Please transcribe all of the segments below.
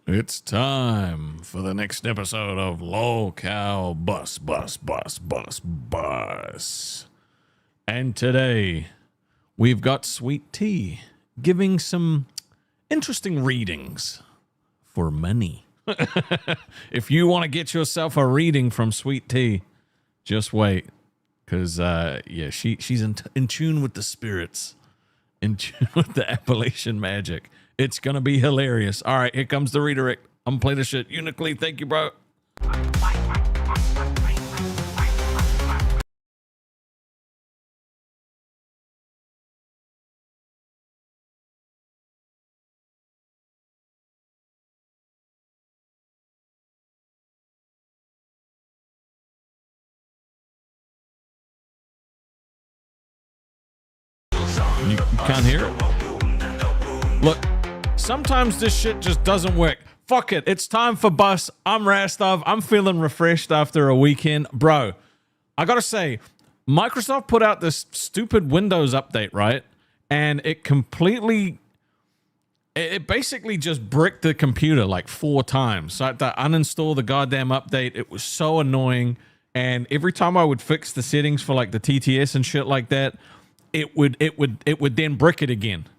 It's time for the next episode of Local Bus. And today, we've got Sweet Tea giving some interesting readings for money. If you want to get yourself a reading from Sweet Tea, just wait. Because, she's in tune with the spirits, in tune with the Appalachian magic. It's going to be hilarious. All right, here comes the redirect. I'm going to play this shit uniquely. Thank you, bro. You can't hear it? Look, sometimes this shit just doesn't work. Fuck it. It's time for bus. I'm Rastov. I'm feeling refreshed after a weekend. Bro, I gotta say, Microsoft put out this stupid Windows update, right? And it basically just bricked the computer like 4 times. So I had to uninstall the goddamn update. It was so annoying. And every time I would fix the settings for like the TTS and shit like that, it would then brick it again.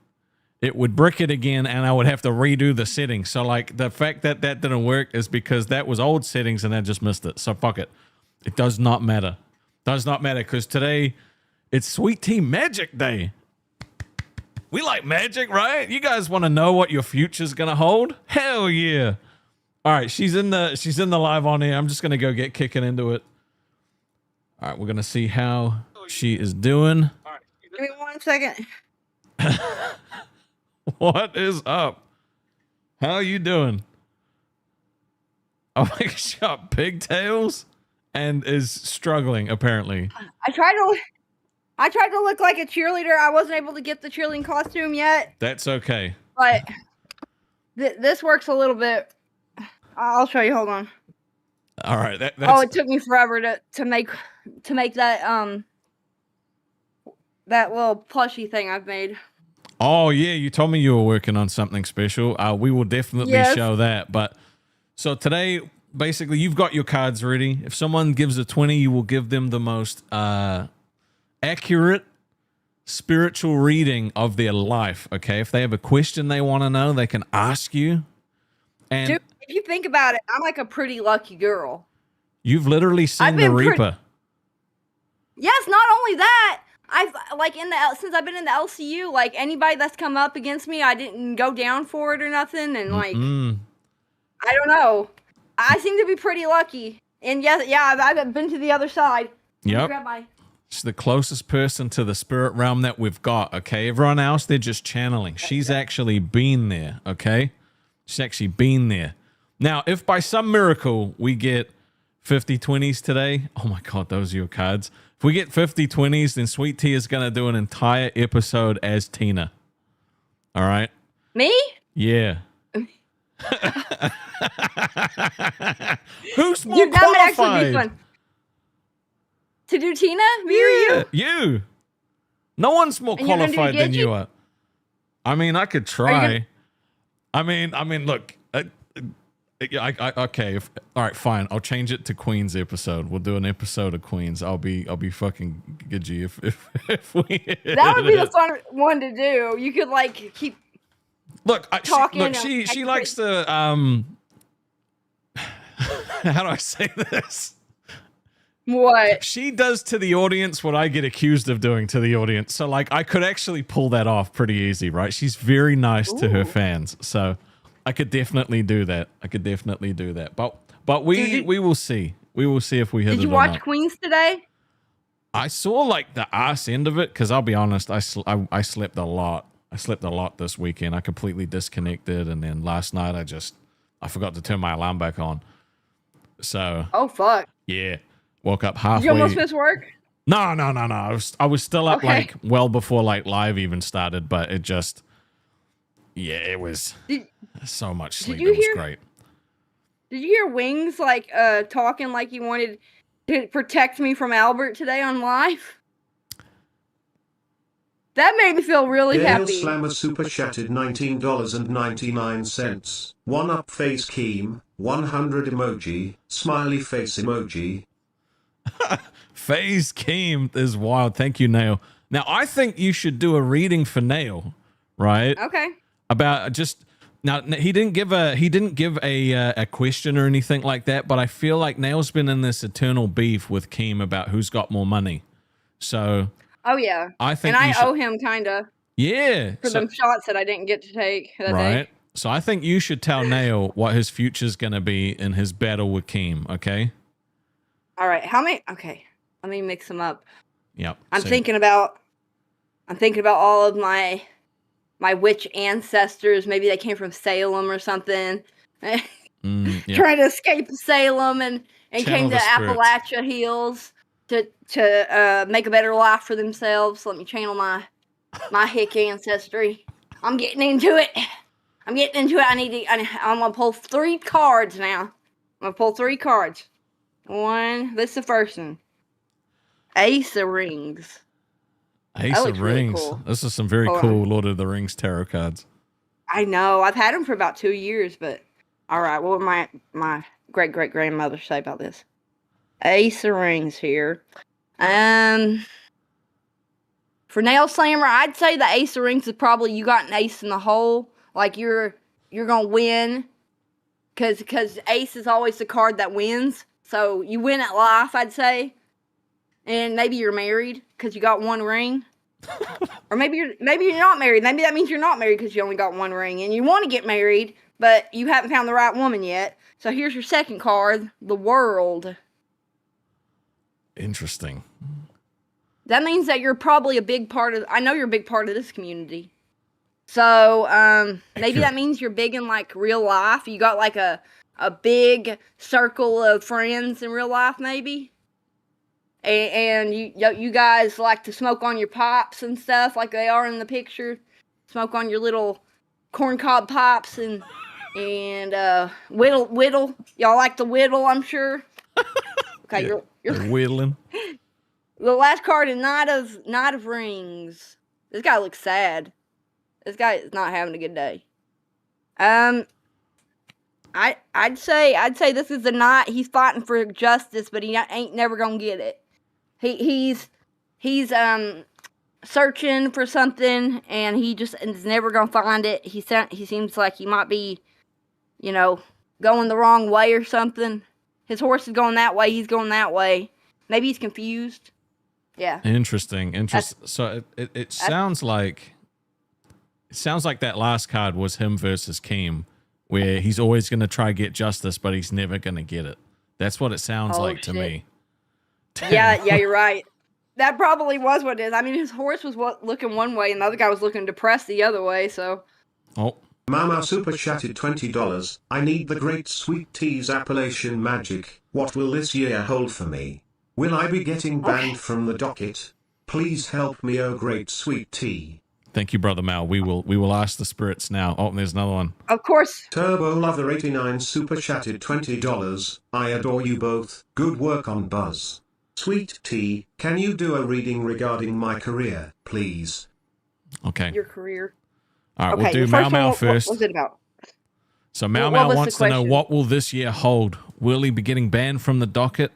It would brick it again, and I would have to redo the settings. So, like, the fact that that didn't work is because that was old settings, and I just missed it. So, fuck it. It does not matter. Does not matter, because today, it's Sweet Tea Magic Day. We like magic, right? You guys want to know what your future's going to hold? Hell yeah. All right, she's in the live on here. I'm just going to go get kicking into it. All right, we're going to see how she is doing. Give me 1 second. What is up? How are you doing? Oh my god, she got pigtails and is struggling apparently. I tried to look like a cheerleader. I wasn't able to get the cheerleading costume yet. That's okay. But this works a little bit. I'll show you. Hold on. All right. That's... Oh, it took me forever to make that that little plushie thing I've made. Oh yeah, you told me you were working on something special. We will definitely show that. But so today, basically, you've got your cards ready. If someone gives a 20, you will give them the most accurate spiritual reading of their life. Okay, if they have a question they want to know, they can ask you. And dude, if you think about it, I'm like a pretty lucky girl. You've literally seen the Reaper. Yes, not only that. I've since I've been in the LCU, like anybody that's come up against me, I didn't go down for it or nothing, and like I don't know, I seem to be pretty lucky. And I've been to the other side. Yep, she's the closest person to the spirit realm that we've got. Okay, everyone else they're just channeling. She's actually been there. Okay, she's actually been there. Now, if by some miracle we get 50 20s today, oh my god, those are your cards. If we get 50 20s, then Sweet Tea is going to do an entire episode as Tina. All right? Me? Yeah. Who's more qualified? That would actually be fun. To do Tina? Me or you? You. No one's more qualified than you are. I mean, I could try. I mean, look. Okay. All right, fine. I'll change it to Queen's episode. We'll do an episode of Queens. I'll be fucking Gidgy if we. That would be the fun one to do. You could like keep. Talking. She likes to how do I say this? What? She does to the audience what I get accused of doing to the audience. So like I could actually pull that off pretty easy, right? She's very nice to her fans. So I could definitely do that. But we will see. We will see if we hit it or not. Did you watch Queens today? I saw like the ass end of it because I'll be honest, I slept a lot. I slept a lot this weekend. I completely disconnected, and then last night I forgot to turn my alarm back on. So oh fuck. Yeah. Woke up halfway. Did you almost miss work? No. I was still up like well before like live even started, but it just it was so much sleep. It was great. Did you hear Wings like talking like he wanted to protect me from Albert today on live? That made me feel really Gail happy. Slammer super chatted $19.99. One up face Keem, 100 emoji, smiley face emoji. Phase Keem is wild. Thank you, Nail. Now, I think you should do a reading for Nail, right? Okay. About just now. He didn't give a question or anything like that, but I feel like Nail's been in this eternal beef with Keem about who's got more money. So, Oh yeah. I think and I owe him kinda. Yeah, For them shots that I didn't get to take that right. day. So I think you should tell Nail what his future's gonna be in his battle with Keem. Okay. All right. How many? Okay. Let me mix them up. Yep. I'm thinking about all of my witch ancestors. Maybe they came from Salem or something. Yep. Trying to escape Salem and came to spirits. Appalachia Hills to make a better life for themselves. Let me channel my hick ancestry. I'm getting into it. I'm gonna pull 3 cards now. I'm gonna pull 3 cards. This is the first one. Ace of Rings. Ace of Rings. Really cool. This is some very cool Lord of the Rings tarot cards. I know. I've had them for about 2 years, but all right. What would my great grandmother say about this? Ace of Rings here. For Nail Slammer, I'd say the Ace of Rings is probably you got an ace in the hole. Like you're gonna win, because ace is always the card that wins. So you win at life, I'd say. And maybe you're married because you got 1 ring. Or maybe you're not married. Maybe that means you're not married because you only got 1 ring and you want to get married, but you haven't found the right woman yet. So here's your second card, the World. Interesting. That means that you're probably a big part of. I know you're a big part of this community. So maybe that means you're big in like real life. You got like a big circle of friends in real life, maybe. And you guys like to smoke on your pipes and stuff like they are in the picture. Smoke on your little corncob pipes and whittle. Y'all like to whittle, I'm sure. Okay, yeah, you're whittling. The last card is Knight of Rings. This guy looks sad. This guy is not having a good day. I'd say this is a knight. He's fighting for justice, but he ain't never gonna get it. He's searching for something, and he just is never gonna find it. He seems like he might be, going the wrong way or something. His horse is going that way. He's going that way. Maybe he's confused. Yeah. Interesting. So it sounds like that last card was him versus Keem, where he's always going to try to get justice, but he's never going to get it. That's what it sounds like to me. Yeah, you're right. That probably was what it is. I mean, his horse was looking one way, and the other guy was looking depressed the other way. So. Oh. Mama super chatted $20. I need the great sweet tea's Appalachian magic. What will this year hold for me? Will I be getting banned from the docket? Please help me, oh great sweet tea. Thank you, Brother Mal. We will ask the spirits now. Oh, there's another one. Of course. Turbo Lover 89 super chatted $20. I adore you both. Good work on Buzz. Sweet tea, can you do a reading regarding my career, please? Okay. Your career. All right, we'll do Mau Mau first. What was it about? So Mau Mau wants to know, what will this year hold? Will he be getting banned from the docket?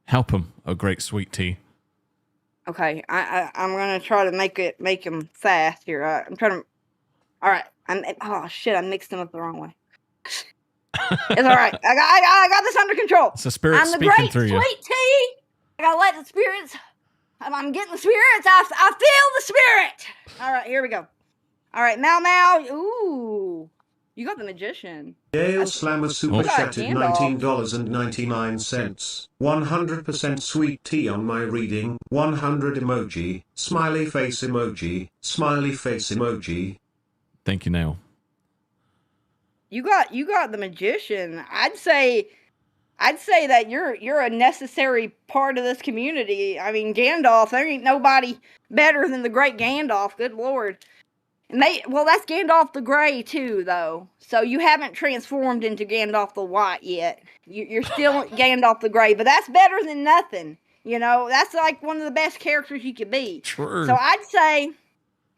Help him, oh great sweet tea. Okay, I'm gonna try to make him fast here. I'm trying to. All right, oh shit, I mixed them up the wrong way. It's all right. I got this under control. It's the spirit speaking through you. I'm the great sweet tea. I gotta let the spirits. I'm getting the spirits. I feel the spirit. All right, here we go. All right, Mau Mau. Ooh, you got the magician. Gail Slammer super chatted $19.99. 100% sweet tea on my reading. 100 emoji. Smiley face emoji. Smiley face emoji. Thank you, Nail. You got the magician. I'd say that you're a necessary part of this community. I mean, Gandalf. There ain't nobody better than the great Gandalf. Good Lord. And that's Gandalf the Grey too, though. So you haven't transformed into Gandalf the White yet. You're still Gandalf the Grey, but that's better than nothing. That's like one of the best characters you could be. True. So I'd say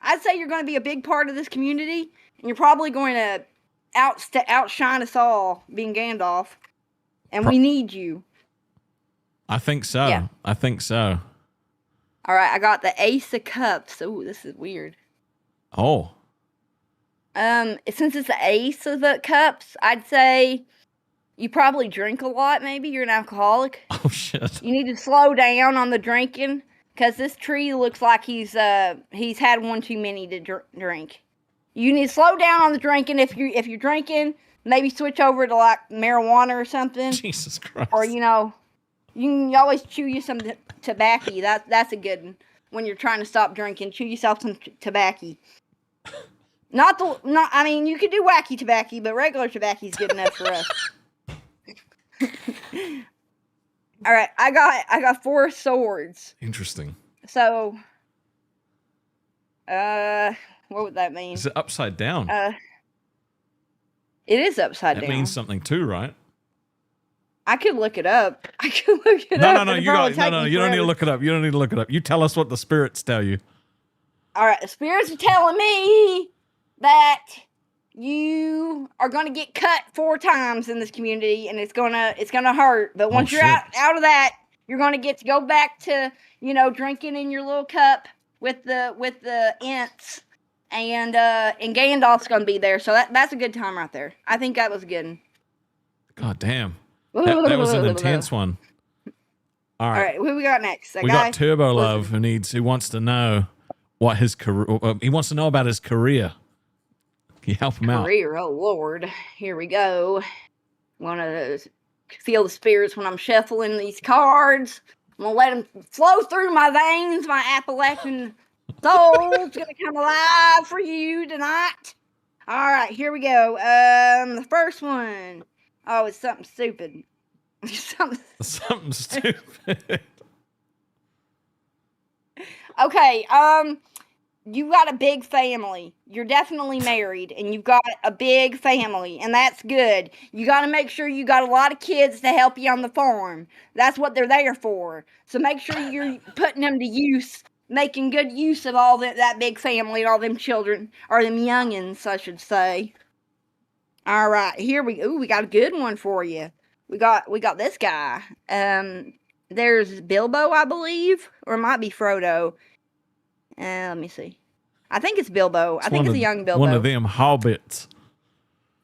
I'd say you're going to be a big part of this community, and you're probably going to outshine us all, being Gandalf. And we need you. I think so. Yeah. I think so. All right, I got the Ace of Cups. Ooh, this is weird. Oh. Since it's the Ace of the Cups, I'd say you probably drink a lot. Maybe you're an alcoholic. Oh shit. You need to slow down on the drinking, because this tree looks like he's had one too many to drink. You need to slow down on the drinking. If you're drinking, maybe switch over to like marijuana or something. Jesus Christ. Or you can always chew you some tobacco. That's a good one. When you're trying to stop drinking, chew yourself some tobacco. I mean, you could do wacky tobacco, but regular tobacco is good enough for us. All right, I got 4 swords. Interesting. So, what would that mean? Is it upside down? It is upside down. That means something too, right? I could look it up. No, You don't need to look it up. You don't need to look it up. You tell us what the spirits tell you. All right, the spirits are telling me that you are going to get cut 4 times in this community, and it's gonna hurt. But once you're out of that, you're going to get to go back to drinking in your little cup with the Ents, and Gandalf's going to be there. So that's a good time right there. I think that was good. God damn. That was an intense one. All right. Who we got next? We got Turbo Love, who wants to know what his career. He wants to know about his career. Can you help him out? Career, oh Lord. Here we go. Want to feel the spirits when I'm shuffling these cards. I'm gonna let them flow through my veins. My Appalachian soul's gonna come alive for you tonight. All right, here we go. The first one. Oh, it's something stupid. Something stupid. Okay, you got a big family. You're definitely married, and you've got a big family, and that's good. You got to make sure you got a lot of kids to help you on the farm. That's what they're there for. So make sure you're putting them to use, making good use of all that big family and all them children, or them youngins, I should say. All right, here we got a good one for you. We got this guy. There's Bilbo, I believe, or it might be Frodo. Let me see. I think it's Bilbo. I think it's a young Bilbo. One of them hobbits.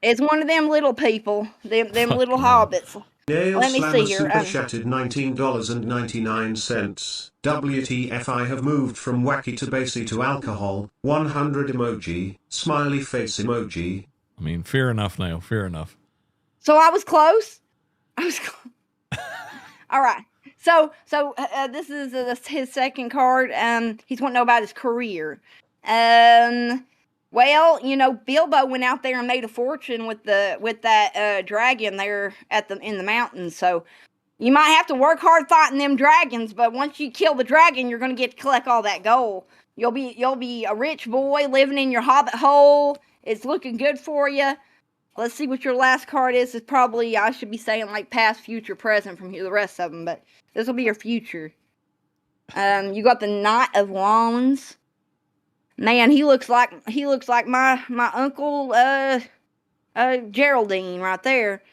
It's one of them little people. Them little hobbits. Nail Let me Slammer um, see here. super chatted $19.99. WTF, I have moved from wacky to bassy to alcohol. 100 emoji. Smiley face emoji. I mean, fair enough, Nail. Fair enough. So I was close. All right. So this is his second card. He's wanting to know about his career. Well, Bilbo went out there and made a fortune with that dragon there in the mountains. So you might have to work hard fighting them dragons, but once you kill the dragon, you're going to get to collect all that gold. You'll be a rich boy living in your hobbit hole. It's looking good for you. Let's see what your last card is. It's probably, I should be saying like past, future, present from here, the rest of them, but this will be your future. You got the Knight of Wands. Man, he looks like my uncle Geraldine right there.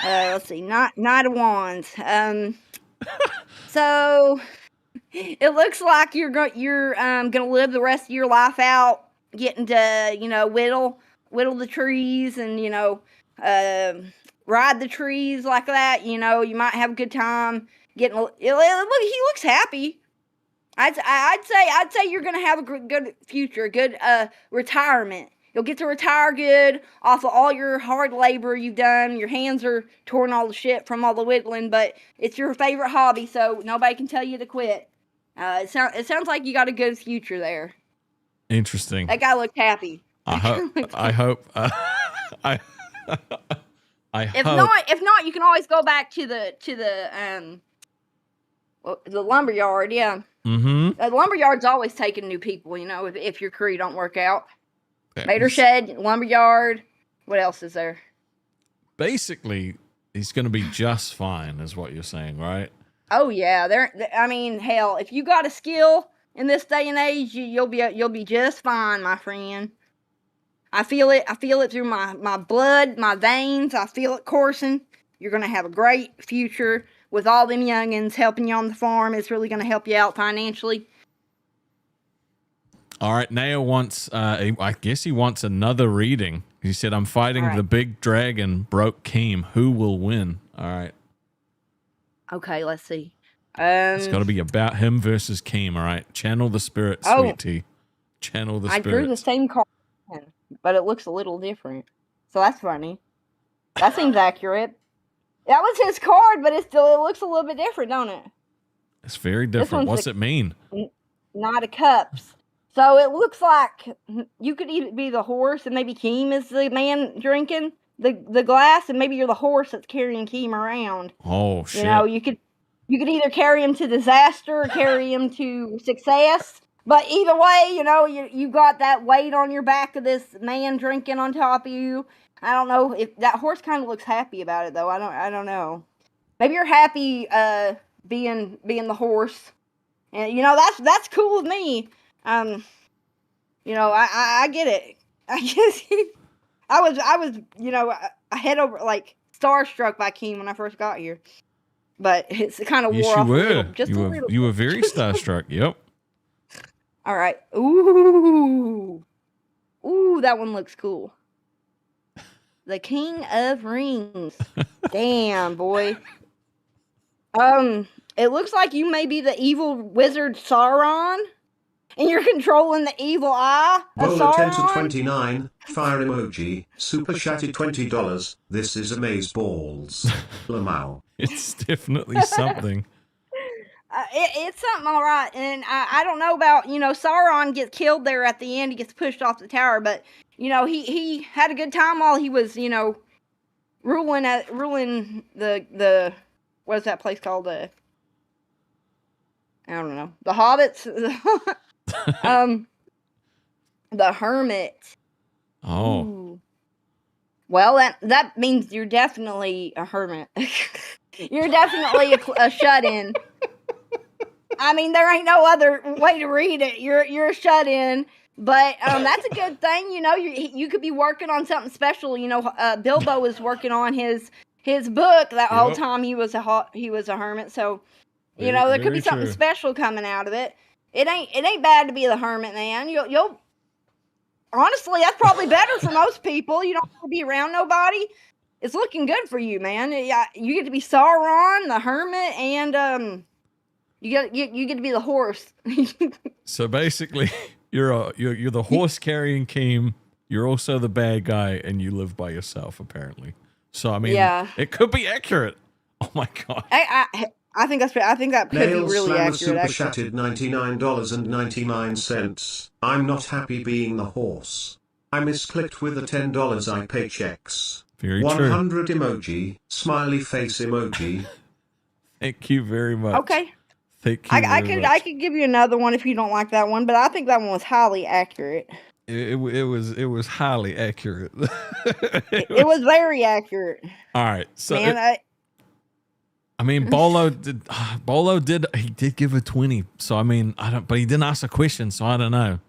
Let's see, Knight of Wands. So it looks like you're gonna live the rest of your life out, getting to whittle the trees and ride the trees like that. You might have a good time getting. Look, he looks happy. I'd say you're gonna have a good future, good retirement. You'll get to retire good off of all your hard labor you've done. Your hands are torn all the shit from all the whittling, but it's your favorite hobby, so nobody can tell you to quit. It sounds like you got a good future there. Interesting. That guy looked happy. I hope. If not, you can always go back to the lumberyard. Yeah. Mm-hmm. The lumberyard's always taking new people. If your career don't work out. Mater shed, lumberyard. What else is there? Basically, he's going to be just fine, is what you're saying, right? Oh yeah, I mean, hell, if you got a skill in this day and age, you'll be just fine, my friend. I feel it. I feel it through my blood, my veins. I feel it coursing. You're going to have a great future with all them youngins helping you on the farm. It's really going to help you out financially. All right. Nao wants, I guess he wants another reading. He said, I'm fighting the big dragon, broke Keem. Who will win? All right. Okay, let's see. It's got to be about him versus Keem. All right. Channel the spirit, sweet tea. Channel the spirit. I drew the same card, but it looks a little different. So that's funny. That seems accurate. That was his card, but it looks a little bit different, don't it? It's very different. What's it mean? Knight of Cups. So it looks like you could either be the horse and maybe Keem is the man drinking the glass, and maybe you're the horse that's carrying Keem around. Oh, shit. You know, you could either carry him to disaster or carry him to success. But either way, you know, you got that weight on your back of this man drinking on top of you. I don't know if that horse kind of looks happy about it though. I don't know. Maybe you're happy being the horse, and you know that's cool with me. You know, I get it. I guess I was you know I head over like starstruck by Keem when I first got here, but it's kind of wore off a little, just a little. You were very starstruck. Yep. All right. Ooh, that one looks cool. The King of Rings. Damn, boy. It looks like you may be the evil wizard Sauron, and you're controlling the evil eye of Bowler 10 Sauron. to 29, fire emoji, super chatted $20. This is amaze balls. Lamau. It's definitely something. It's something, all right. And I don't know about, you know, Sauron gets killed there at the end. He gets pushed off the tower, but you know, he had a good time while he was, you know, ruling the what is that place called? I don't know. The Hobbits. The Hermit. Oh. Ooh. Well, that means you're definitely a hermit. You're definitely a shut-in. I mean, there ain't no other way to read it. You're a shut-in. But that's a good thing, you know. You could be working on something special. You know, Bilbo was working on his book that whole time he was a hermit. So, you know, there could be something special coming out of it. It ain't bad to be the hermit, man. You'll honestly, that's probably better for most people. You don't have to be around nobody. It's looking good for you, man. Yeah, you get to be Sauron, the hermit, and you get to be the horse. So basically, you're the horse carrying Keem. You're also the bad guy, and you live by yourself, apparently. So I mean, it could be accurate. Oh my god! I think that could be really accurate. Super chatted $99.99. I'm not happy being the horse. I misclicked with the $10 I pay checks. Very 100 true. Emoji, smiley face emoji. Thank you very much. Okay. Thank you. I could give you another one if you don't like that one, but I think that one was highly accurate. It was highly accurate. it was very accurate. All right, so man, I mean, Bolo did give a 20. So I mean, but he didn't ask a question, so I don't know.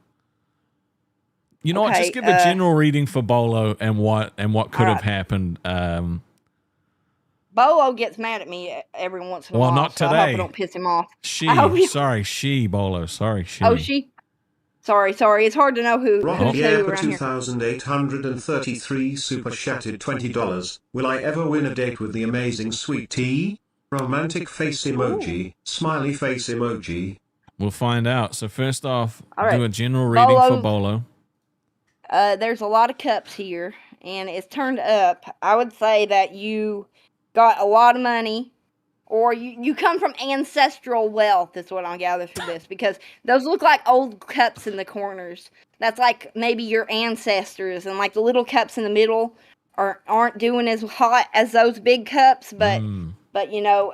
You know what? Just give a general reading for Bolo and what could have happened. Bolo gets mad at me every once in a while. Well, not today. I hope I don't piss him off. She Bolo. Sorry, she. Oh, she. Sorry. It's hard to know who. Rob Pierre for around 2,833 super chatted $20. Will I ever win a date with the amazing sweet tea? Romantic face emoji, smiley face emoji. We'll find out. So first off, right. Do a general reading for Bolo. There's a lot of cups here, and it's turned up. I would say that you got a lot of money, or you come from ancestral wealth, is what I gather from this, because those look like old cups in the corners. That's like maybe your ancestors, and like the little cups in the middle aren't doing as hot as those big cups, but you know,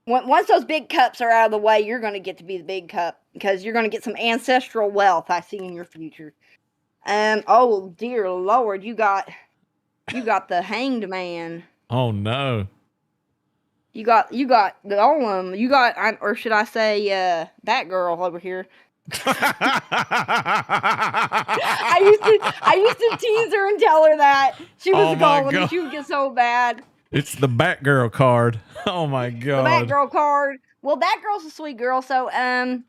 once those big cups are out of the way, you're going to get to be the big cup, because you're going to get some ancestral wealth I see in your future. Oh dear Lord, you got the Hanged Man. Oh no. You got Golem. You got, or should I say, that girl over here. I used to tease her and tell her that she was a Golem, and she would get so bad. It's the Batgirl card. Oh my god. The Batgirl card. Well, Batgirl's a sweet girl, so Golem.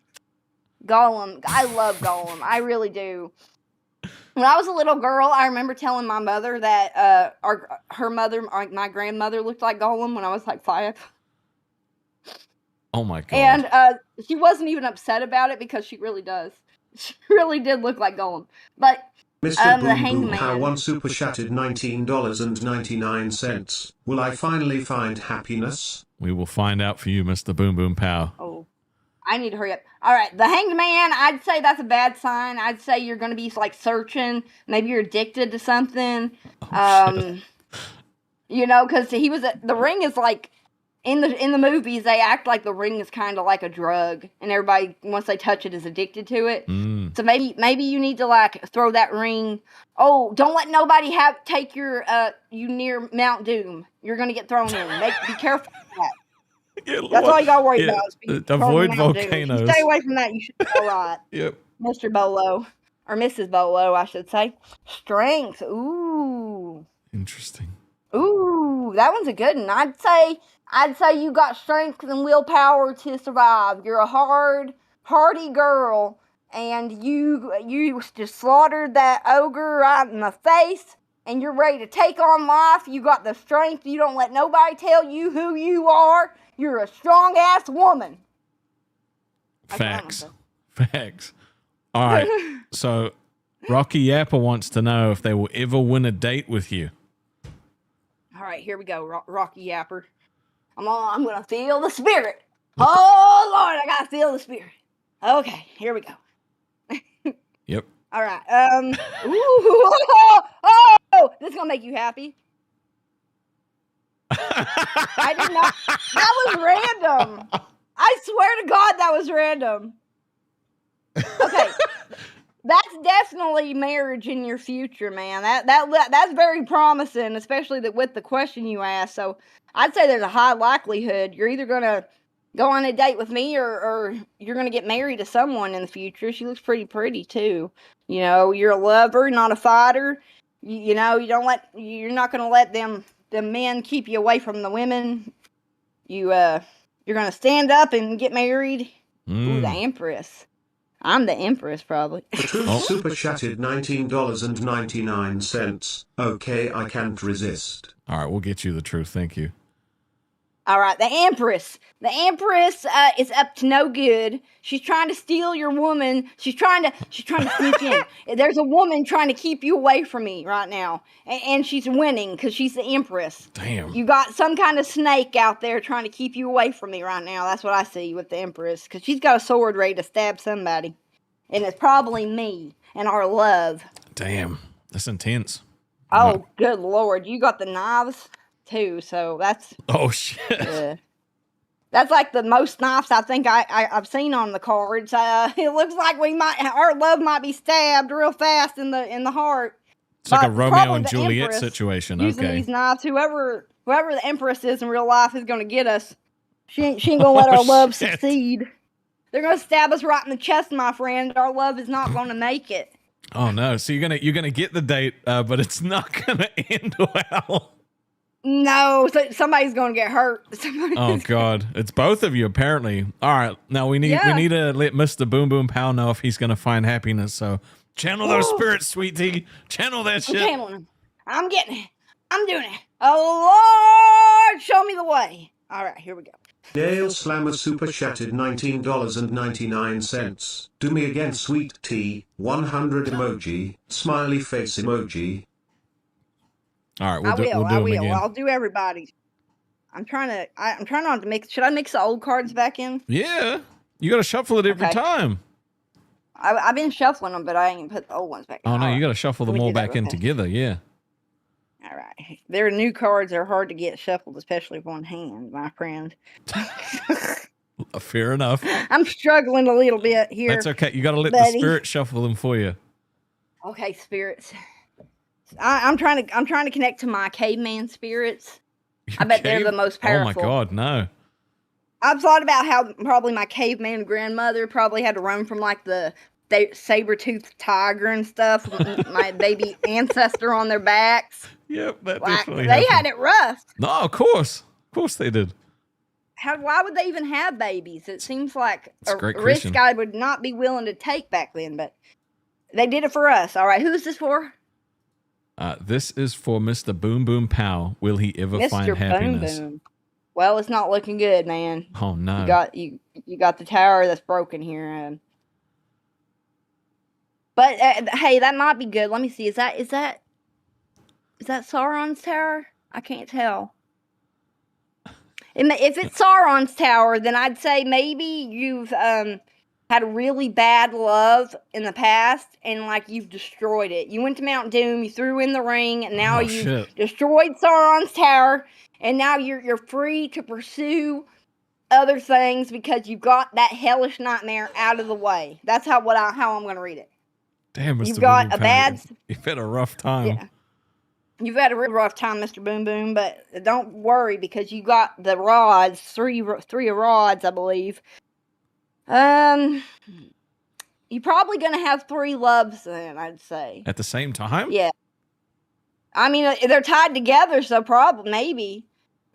I love Golem. I really do. When I was a little girl, I remember telling my mother that her mother, my grandmother, looked like Golem when I was like 5. Oh my god. And she wasn't even upset about it because she really does. She really did look like Golem. But Mr. the Boom Hanged Boom Pow Man. once super chatted $19.99. Will I finally find happiness? We will find out for you, Mr. Boom Boom Pow. Oh, I need to hurry up. All right, the Hanged Man, I'd say that's a bad sign. I'd say you're going to be like searching. Maybe you're addicted to something. Shit. You know, because the Ring is like, in the movies, they act like the Ring is kind of like a drug, and everybody, once they touch it, is addicted to it. So maybe you need to like throw that ring. Oh, don't let nobody take you near Mount Doom. You're gonna get thrown in. Be careful of that. That's all you gotta worry about. Avoid volcanoes. Stay away from that. You should be all right. Yep. Mr. Bolo, or Mrs. Bolo, I should say. Strength. Ooh. Interesting. Ooh, that one's a good one. I'd say you got strength and willpower to survive. You're a hardy girl, and you just slaughtered that ogre right in the face, and you're ready to take on life. You got the strength. You don't let nobody tell you who you are. You're a strong-ass woman. Facts. Facts. All right. So, Rocky Yapper wants to know if they will ever win a date with you. All right, here we go, Rocky Yapper. I'm gonna feel the spirit. Oh Lord, I gotta feel the spirit. Okay, here we go. Yep. All right. Oh, this is gonna make you happy. I did not. That was random. I swear to God, that was random. Okay. That's definitely marriage in your future, man. That's very promising, especially with the question you asked. So I'd say there's a high likelihood you're either gonna go on a date with me or you're gonna get married to someone in the future. She looks pretty too. You know, you're a lover, not a fighter. You know, you're not gonna let the men keep you away from the women. You're gonna stand up and get married. Ooh, the Empress. I'm the Empress, probably. The Truth super chatted $19.99. Okay, I can't resist. All right, we'll get you the truth. Thank you. All right, the Empress. The Empress is up to no good. She's trying to steal your woman. She's trying to sneak in. There's a woman trying to keep you away from me right now, and she's winning because she's the Empress. Damn. You got some kind of snake out there trying to keep you away from me right now. That's what I see with the Empress, because she's got a sword ready to stab somebody, and it's probably me and our love. Damn, that's intense. Oh, good Lord. You got the knives too, so that's... Oh, shit. That's like the most knives I think I've seen on the cards. It looks like our love might be stabbed real fast in the heart. It's like a Romeo and Juliet situation. Using Okay. these knives, whoever the Empress is in real life is going to get us. She ain't gonna let our love succeed. They're gonna stab us right in the chest, my friend. Our love is not gonna make it. Oh no! So you're gonna get the date, but it's not gonna end well. No, so somebody's gonna get hurt. Oh God, it's both of you apparently. All right, now we need to let Mr. Boom Boom Pow know if he's gonna find happiness. So channel those spirits, sweet tea. Channel that shit. I'm channeling them. I'm getting it. I'm doing it. Oh Lord, show me the way. All right, here we go. Dale Slammer super chatted $19.99. Do me again, sweet tea. 100 emoji, smiley face emoji. All right, we'll do them again. I'll do everybody. I'm trying not to mix. Should I mix the old cards back in? Yeah, you gotta shuffle it every time. I've been shuffling them, but I ain't put the old ones back in. Oh no, you gotta shuffle them all back in together. Yeah. All right. Their new cards are hard to get shuffled, especially with one hand, my friend. Fair enough. I'm struggling a little bit here. That's okay. You got to let the spirit shuffle them for you. Okay, spirits. I'm trying to connect to my caveman spirits. I bet they're the most powerful. Oh my God, no. I've thought about how probably my caveman grandmother probably had to run from like the saber-toothed tiger and stuff with my baby ancestor on their backs. Yep, that Like, definitely they happened. had it rough. No, of course. Of course they did. Why would they even have babies? It seems like It's a a great risk question. I would not be willing to take back then, but they did it for us. All right, who is this for? This is for Mr. Boom Boom Pow. Will he ever Mr. find happiness? Boom Boom. Well, it's not looking good, man. Oh no. You got the tower that's broken here. But hey, that might be good. Let me see. Is that Sauron's tower? I can't tell. If it's Sauron's tower, then I'd say maybe you've had a really bad love in the past, and like you've destroyed it. You went to Mount Doom, you threw in the ring, and now you've destroyed Sauron's tower, and now you're free to pursue other things because you've got that hellish nightmare out of the way. That's how I'm going to read it. Damn, Mr. You've got Boom Boom a bad. You've had a rough time. Yeah. You've had a real rough time, Mr. Boom Boom, but don't worry because you got the rods, three rods, I believe. You're probably gonna have 3 loves then, I'd say. At the same time? Yeah. I mean, they're tied together, so probably, maybe.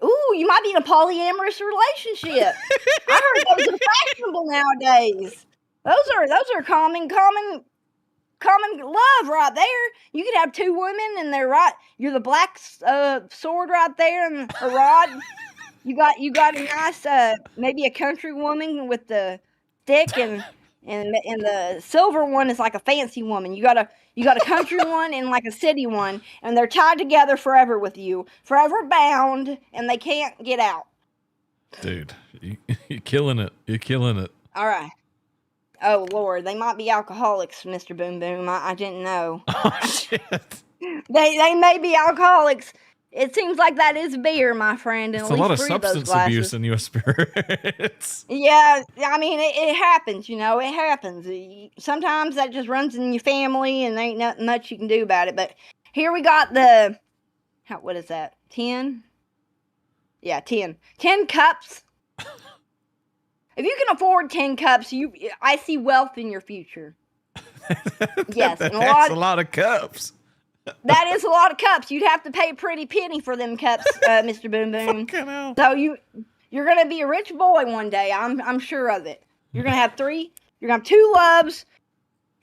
Ooh, you might be in a polyamorous relationship. I heard those are fashionable nowadays. Those are common love right there. You could have 2 women and they're right. You're the black sword right there and a rod. You got a nice maybe a country woman with the stick and the silver one is like a fancy woman. You got a country one and like a city one, and they're tied together forever with you, forever bound, and they can't get out. Dude, you're killing it. You're killing it. All right. Oh, Lord, they might be alcoholics, Mr. Boom Boom. I didn't know. Oh, shit. They may be alcoholics. It seems like that is beer, my friend. It's a lot of substance abuse in your spirits. Yeah, I mean, it happens, you know. It happens. Sometimes that just runs in your family, and there ain't nothing much you can do about it. But here we got what is that, 10? Yeah, 10. 10 cups. If you can afford 10 cups, I see wealth in your future. Yes, That's a a lot of cups. That is a lot of cups. You'd have to pay a pretty penny for them cups, Mr. Boom Boom. Fucking hell. So you're gonna be a rich boy one day. I'm sure of it. You're gonna have 3. You're gonna have 2 loves.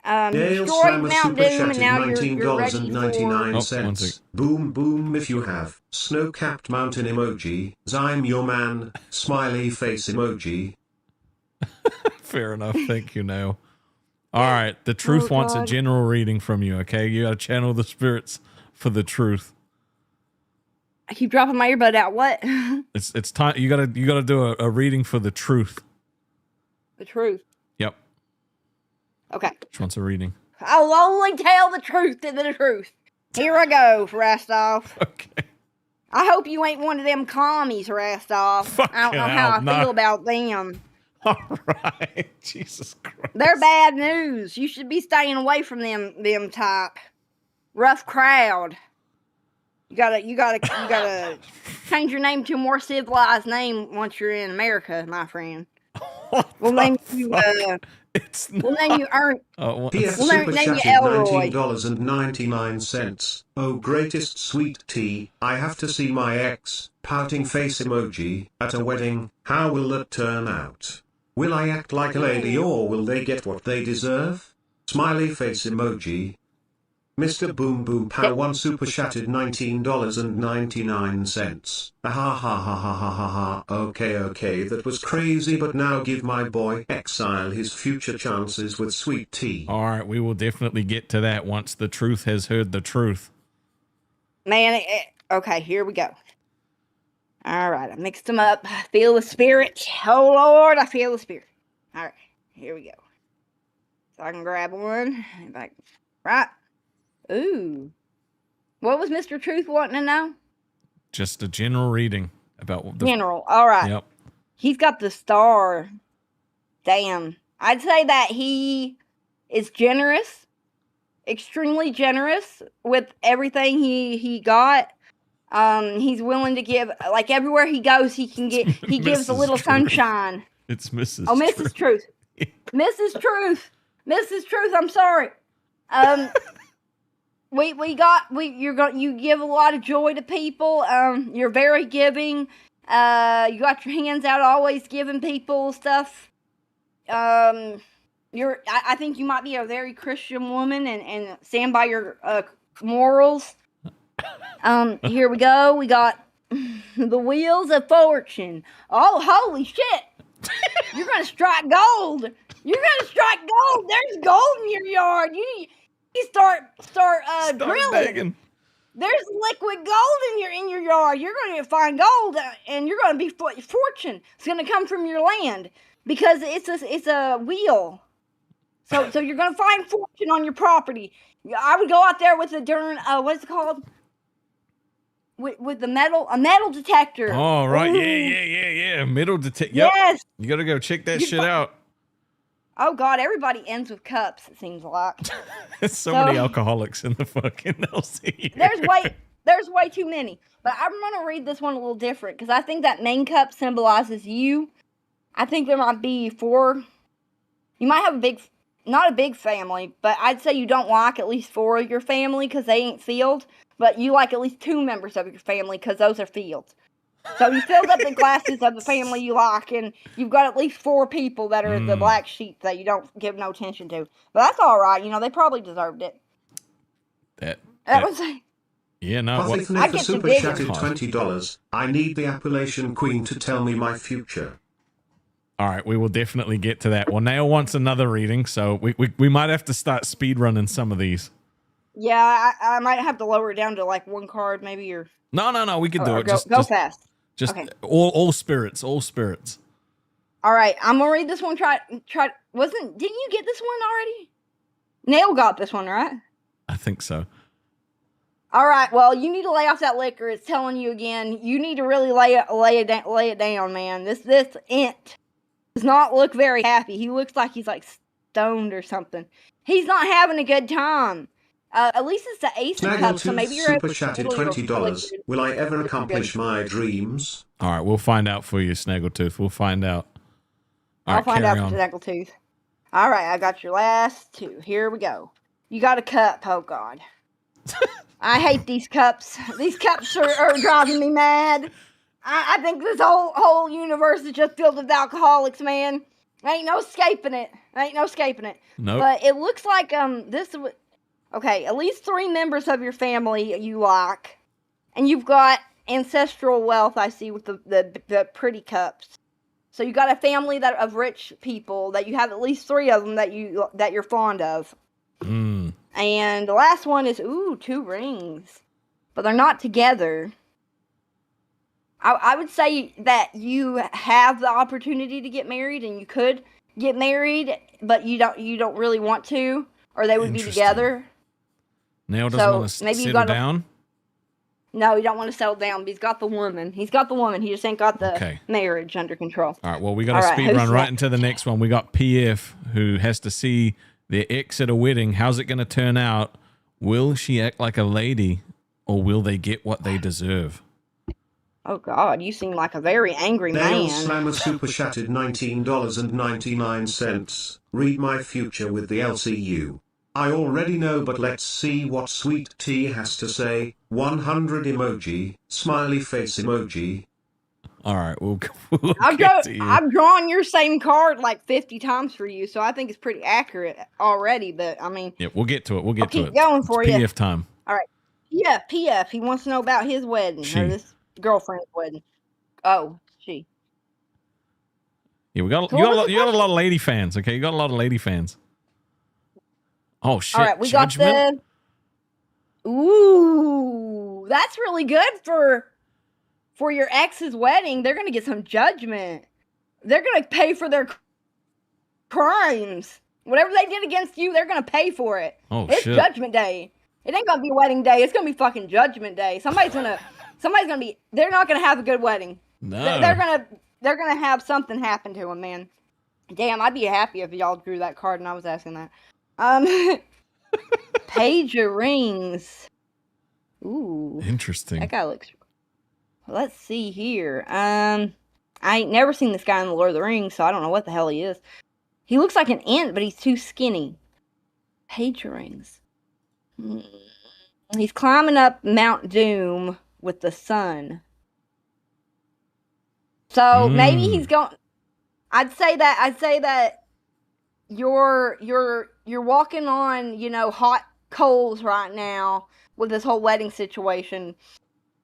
Dale Destroyed Slammer Mount super Doom, and chatted now you're ready for. $19.99. Boom boom if you have. Snow-capped mountain emoji. I'm your man. Smiley face emoji. Fair enough. Thank you, Nail. All right. The truth wants a general reading from you, okay? You got to channel the spirits for the truth. I keep dropping my earbud out. What? It's time. You gotta do a reading for the truth. The truth. Yep. Okay. Which wants a reading? I'll only tell the truth to the truth. Here I go, Rastoff. Okay. I hope you ain't one of them commies, Rastoff. I don't know how I feel about them. All right. Jesus Christ. They're bad news. You should be staying away from them type. Rough crowd. You gotta change your name to a more civilized name once you're in America, my friend. We'll name you we'll name you Ern. PS We'll super name you chatted Elroy. $19.99. Oh greatest sweet tea, I have to see my ex, pouting face emoji, at a wedding. How will that turn out? Will I act like a lady or will they get what they deserve? Smiley face emoji. Mr. Boom Boom Pow 1 super chatted $19.99. Ha ha ha ha ha ha ha. Okay, that was crazy, but now give my boy Exile his future chances with sweet tea. All right, we will definitely get to that once the truth has heard the truth. Man, okay, here we go. All right, I mixed them up. I feel the spirit. Oh, Lord, I feel the spirit. All right, here we go. So I can grab one. Right. Ooh. What was Mr. Truth wanting to know? Just a general reading about the general. All right. Yep. He's got the star. Damn. I'd say that he is generous, extremely generous with everything he got. He's willing to give, like everywhere he goes, he gives a Mrs. little Truth. sunshine. It's Mrs. Oh, Mrs. Truth. Mrs. Truth. Mrs. Truth, I'm sorry. You give a lot of joy to people. You're very giving. You got your hands out, always giving people stuff. I think you might be a very Christian woman and stand by your morals. Here we go. We got the wheels of fortune. Oh, holy shit! You're gonna strike gold. You're gonna strike gold. There's gold in your yard. You start drilling. Digging. There's liquid gold in your yard. You're gonna find gold, and you're gonna be fortune. It's gonna come from your land because it's a wheel. So you're gonna find fortune on your property. I would go out there with a darn what's it called? With a metal detector. Oh, right. Ooh. Yeah. Metal detector. Yep. Yes. You got to go check that shit out. Oh, God. Everybody ends with cups, it seems like. There's so many alcoholics in the fucking LCU. There's way too many. But I'm going to read this one a little different because I think that main cup symbolizes you. I think there might be 4. You might have not a big family, but I'd say you don't like at least 4 of your family because they ain't filled. But you like at least 2 members of your family because those are fields. So you filled up the glasses of the family you like, and you've got at least 4 people that are the black sheep that you don't give no attention to. But that's all right. They probably deserved it. That was. Yeah, no. Pathicnet for super chatted $20. I need the Appalachian Queen to tell me my future. All right, we will definitely get to that. Well, Nail wants another reading, so we might have to start speed running some of these. Yeah, I might have to lower it down to like 1 card, maybe, or No, we can do it. Go fast. Just okay. all spirits, all spirits. All right, I'm gonna read this one. Didn't you get this one already? Nail got this one, right? I think so. All right, well, you need to lay off that liquor. It's telling you again. You need to really lay it down, man. This ant does not look very happy. He looks like he's like stoned or something. He's not having a good time. At least it's the ace of cups, so maybe you're super chatted $20. Will I ever accomplish my dreams? All right, we'll find out for you, Snaggletooth. We'll find out. I'll find out for Snaggletooth. All right, I got your last 2. Here we go. You got a cup. Oh, God. I hate these cups. These cups are driving me mad. I think this whole universe is just filled with alcoholics, man. Ain't no escaping it. Nope. But it looks like okay, at least 3 members of your family you like. And you've got ancestral wealth, I see, with the pretty cups. So you got a family of rich people that you have at least 3 of them that you're fond of. And the last one is 2 rings. But they're not together. I would say that you have the opportunity to get married and you could get married, but you don't really want to, or they would be together. Nail doesn't want to settle down? No, he don't want to settle down, but he's got the woman. He just ain't got the marriage under control. All right, well, we got to speed run right into the next one. We got PF, who has to see their ex at a wedding. How's it going to turn out? Will she act like a lady, or will they get what they deserve? Oh, God, you seem like a very angry man. Slammer super chatted $19.99. Read my future with the LCU. I already know, but let's see what Sweet Tea has to say. 100 emoji, smiley face emoji. All right, we'll I've drawn your same card like 50 times for you, so I think it's pretty accurate already, but I mean... Yeah, we'll get to it. I'll keep going for you. PF time. All right. Yeah, PF. He wants to know about his wedding, or this girlfriend's wedding. Oh, she. Yeah, you got a lot of lady fans, okay? You got a lot of lady fans. Oh, shit. All right, we Judgment? got Ooh, that's really good for your ex's wedding. They're going to get some judgment. They're going to pay for their crimes. Whatever they did against you, they're going to pay for it. Oh, it's shit. Judgment Day. It ain't going to be wedding day. It's going to be fucking Judgment Day. Somebody's going to be, they're not going to have a good wedding. No. They're going to have something happen to them, man. Damn, I'd be happy if y'all drew that card and I was asking that. Page of Rings. Ooh. Interesting. That guy looks Let's see here. I ain't never seen this guy in the Lord of the Rings, so I don't know what the hell he is. He looks like an ant, but he's too skinny. Page rings. He's climbing up Mount Doom with the sun. So maybe he's going. I'd say that you're walking on, you know, hot coals right now with this whole wedding situation.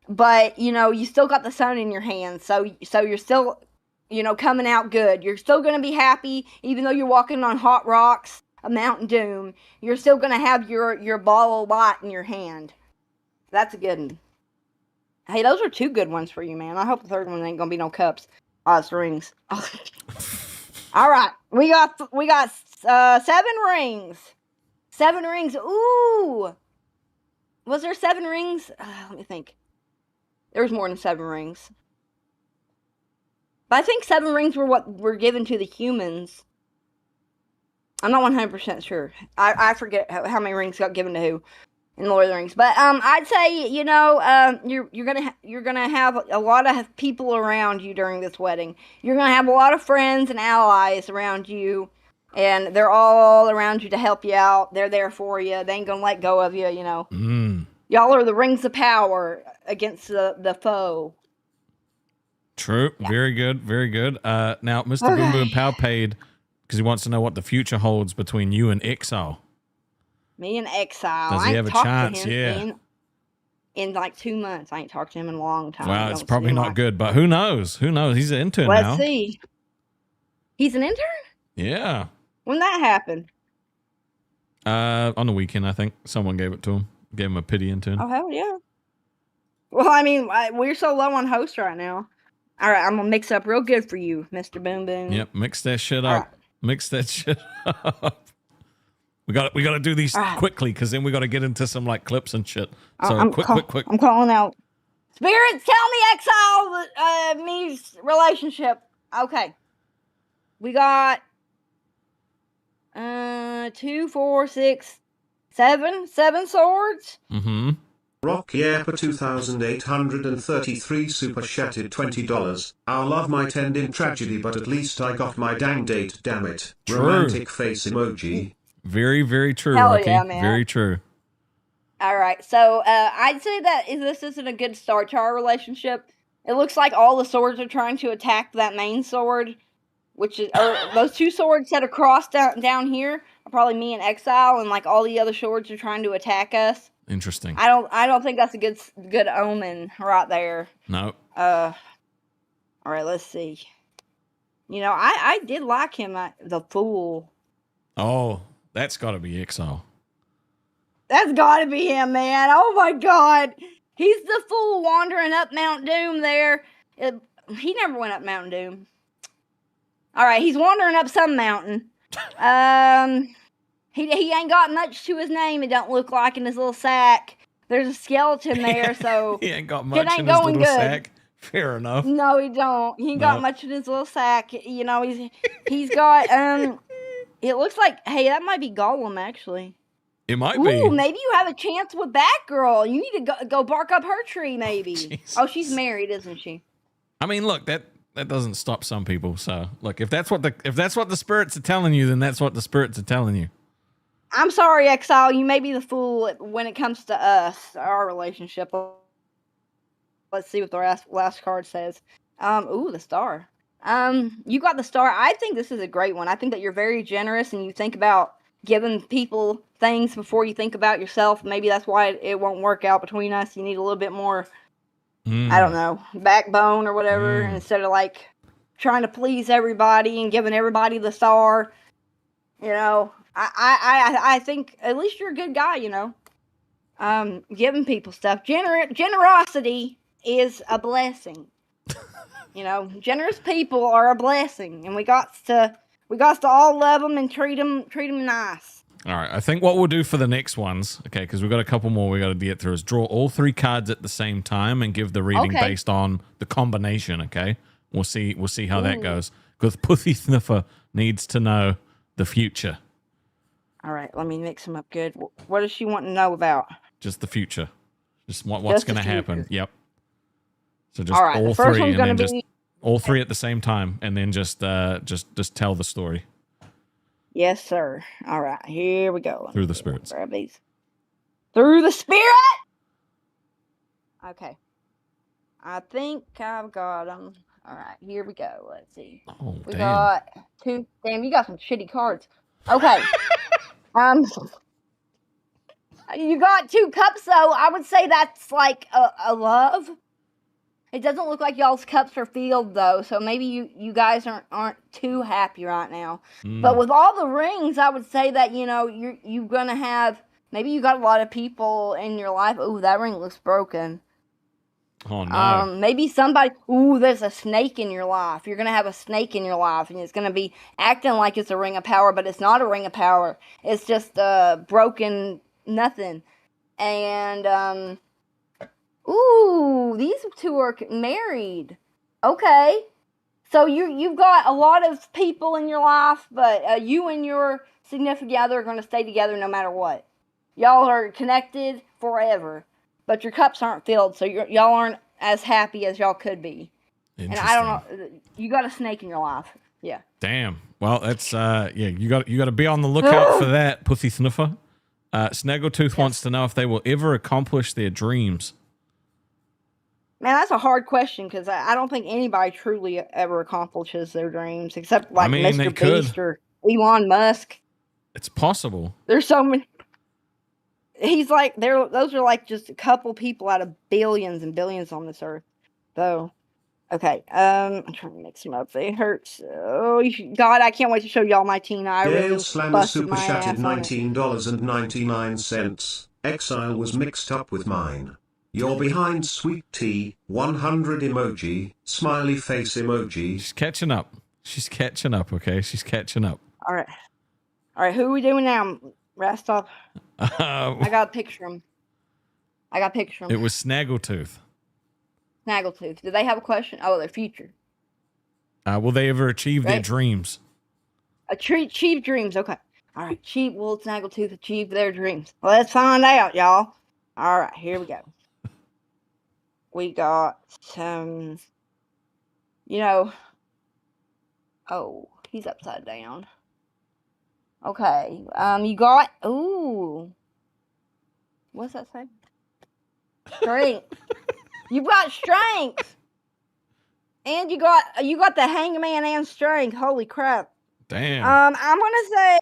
But, you know, you still got the sun in your hands, so you're still, you know, coming out good. You're still going to be happy, even though you're walking on hot rocks, a Mountain Doom. You're still going to have your ball of light in your hand. That's a good one. Hey, those are 2 good ones for you, man. I hope the third one ain't going to be no cups. Oh, it's rings. Oh. All right, we got 7 rings. 7 rings. Ooh. Was there 7 rings? Let me think. There was more than 7 rings. But I think 7 rings were what were given to the humans. I'm not 100% sure. I forget how many rings got given to who in Lord of the Rings. But I'd say, you know, you're gonna have a lot of people around you during this wedding. You're gonna have a lot of friends and allies around you, and they're all around you to help you out. They're there for you. They ain't gonna let go of you. You know. Y'all are the rings of power against the foe. True. Yeah. Very good. Very good. Now, Mr. Boom Boom Pow paid because he wants to know what the future holds between you and Exile. Me and Exile. Does he have a chance? Yeah. In like 2 months. I ain't talked to him in a long time. Well, it's probably not good, but who knows? Who knows? He's an intern now. Let's see. He's an intern? Yeah. When that happened? On the weekend, I think. Someone gave it to him. Gave him a pity intern. Oh, hell yeah. Well, I mean, we're so low on hosts right now. All right, I'm going to mix up real good for you, Mr. Boom Boom. Yep, mix that shit up. Right. Mix that shit up. We got to do these quickly because then we got to get into some like clips and shit. So quick. I'm calling out. Spirits, tell me Exile me's relationship. Okay. We got 2, 4, 6, 7 swords. Mm-hmm. Rock Yerpa 2833 super chatted $20. I'll love my tending tragedy, but at least I got my dang date, damn it. True. Romantic face emoji. Very, very true, Hell Rocky. Yeah, man. Very true. All right, so I'd say that this isn't a good start to our relationship. It looks like all the swords are trying to attack that main sword, which is those 2 swords that are crossed down here are probably me and Exile, and like all the other swords are trying to attack us. Interesting. I don't think that's a good omen right there. No. All right, let's see. You know, I did like him, the fool. Oh, that's got to be Exile. That's got to be him, man. Oh my God, he's the fool wandering up Mount Doom there. He never went up Mount Doom. All right, he's wandering up some mountain. He ain't got much to his name. It don't look like in his little sack. There's a skeleton there, so he ain't got much in his little sack. Fair enough. No, he don't. He ain't got much in his little sack. You know, he's got It looks like that might be Gollum actually. It might be. Ooh, maybe you have a chance with Batgirl. You need to go bark up her tree, maybe. Oh, she's married, isn't she? I mean, look, that doesn't stop some people. So, look, if that's what the spirits are telling you, then that's what the spirits are telling you. I'm sorry, Exile. You may be the fool when it comes to us, our relationship. Let's see what the last card says. Ooh, the star. You got the star. I think this is a great one. I think that you're very generous and you think about giving people things before you think about yourself. Maybe that's why it won't work out between us. You need a little bit more, I don't know, backbone or whatever, instead of like trying to please everybody and giving everybody the star. You know, I think at least you're a good guy, you know. Giving people stuff. Generosity is a blessing. You know, generous people are a blessing, and we got to all love them and treat them nice. All right, I think what we'll do for the next ones, okay, because we've got a couple more we got to get through, is draw all 3 cards at the same time and give the reading based on the combination. Okay, we'll see how that goes. Because Pussy Sniffer needs to know the future. All right, let me mix them up good. What does she want to know about? Just the future. Just what's going to happen. Yep. So just All right, all the first three, one's and gonna then just be all three at the same time, and then just tell the story yes, sir. All right, here we go. through the spirits. Grab these through the spirit. Okay, I think I've got them. All right, here we go. Let's see. Oh, We damn. got two. Damn, you got some shitty cards. Okay. um, you got 2 cups though. I would say that's like a love. It doesn't look like y'all's cups are filled though, so maybe you guys aren't too happy right now. But with all the rings, I would say that you're gonna have, maybe you got a lot of people in your life. Ooh, that ring looks broken. Oh no. Maybe somebody. Ooh, there's a snake in your life. You're gonna have a snake in your life, and it's gonna be acting like it's a ring of power, but it's not a ring of power. It's just broken nothing. And ooh, these 2 are married. Okay, so you've got a lot of people in your life, but you and your significant other are gonna stay together no matter what. Y'all are connected forever. But your cups aren't filled, so y'all aren't as happy as y'all could be. And I don't know, you got a snake in your life. Yeah. Damn. Well, that's yeah. You got to be on the lookout for that, pussy sniffer. Snaggletooth wants to know if they will ever accomplish their dreams. Man, that's a hard question because I don't think anybody truly ever accomplishes their dreams except like Mr. Beast or Elon Musk. It's possible. There's so many. He's like, those are like just a couple people out of billions and billions on this earth. So, okay. I'm trying to mix them up. They hurt. Oh, God, I can't wait to show y'all my Tina. I Dale really Slammer busted super my chatted ass on it. $19.99. Exile was mixed up with mine. You're behind, sweet tea. 100 emoji. Smiley face emoji. She's catching up. She's catching up. Okay, she's catching up. All right. Who are we doing now? Rastov. I got to picture him. It was Snaggletooth. Snaggletooth. Do they have a question? Oh, their future. Will they ever achieve their dreams? Achieve dreams. Okay. All right. Will Snaggletooth achieve their dreams? Let's find out, y'all. All right. Here we go. We got some. Oh, he's upside down. Okay. You got. Ooh. What's that say? Strength. You got strength. And you got the hangman and strength. Holy crap. Damn. I'm gonna say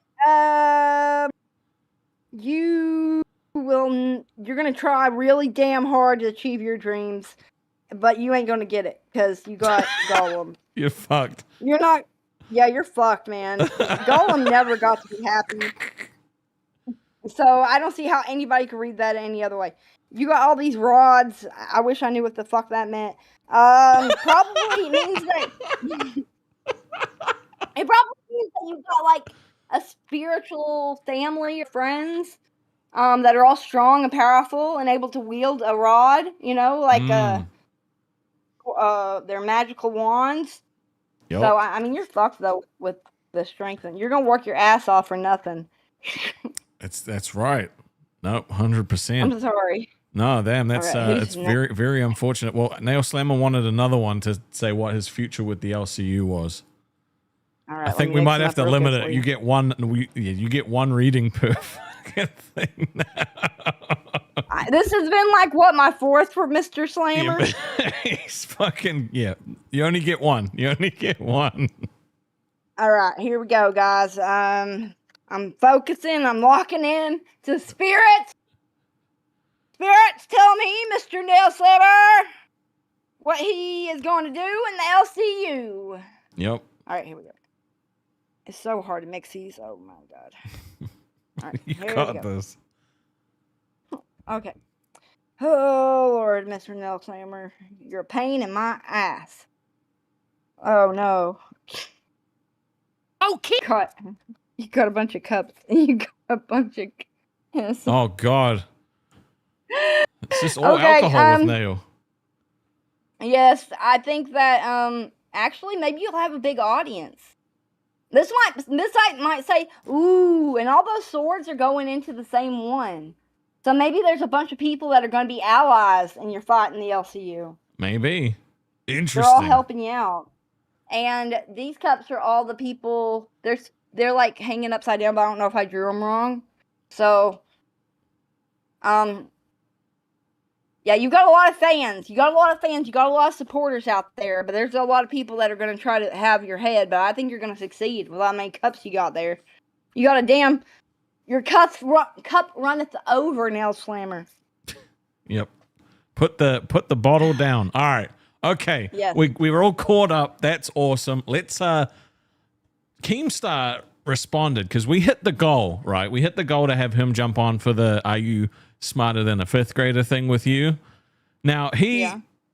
you're gonna try really damn hard to achieve your dreams, but you ain't gonna get it because you got Gollum. You're fucked. You're not. Yeah, you're fucked, man. Gollum never got to be happy. So I don't see how anybody could read that any other way. You got all these rods. I wish I knew what the fuck that meant. Probably means that it probably means that you've got like a spiritual family or friends that are all strong and powerful and able to wield a rod, their magical wands. Yep. So I mean you're fucked though with the strength, and you're gonna work your ass off for nothing. That's right. Nope, 100%. I'm sorry. No, damn, that's it's very, very unfortunate. Well, Nail Slammer wanted another one to say what his future with the LCU was. All right, I think we might have to limit it. You get one. You get one reading per fucking thing. This has been like what, my 4th for Mr. Slammer. Yeah, he's fucking You only get one. You only get one. All right, here we go, guys. I'm focusing. I'm locking in to spirits. Spirits, tell me, Mr. Nail Slammer, what he is going to do in the LCU. Yep. All right, here we go. It's so hard to mix these. Oh my god. All right, you got this. Okay. Oh Lord, Mr. Nail Slammer, you're a pain in my ass. Oh no. Okay. You got a bunch of cups. You got a bunch of. Oh God. It's just all alcohol with Nail. Yes, I think that actually maybe you'll have a big audience. This site might say, ooh, and all those swords are going into the same one. So maybe there's a bunch of people that are going to be allies in your fight in the LCU. Maybe. Interesting. They're all helping you out. And these cups are all the people. They're like hanging upside down, but I don't know if I drew them wrong. So, yeah, you got a lot of fans. You got a lot of supporters out there. But there's a lot of people that are going to try to have your head. But I think you're going to succeed with how many cups you got there. You got your cup runneth over, Nail Slammer. Yep. Put the bottle down. All right. Okay. Yes. We were all caught up. That's awesome. Let's KEEMSTAR responded because we hit the goal, right? We hit the goal to have him jump on for the "Are you smarter than a fifth grader" thing with you. Now he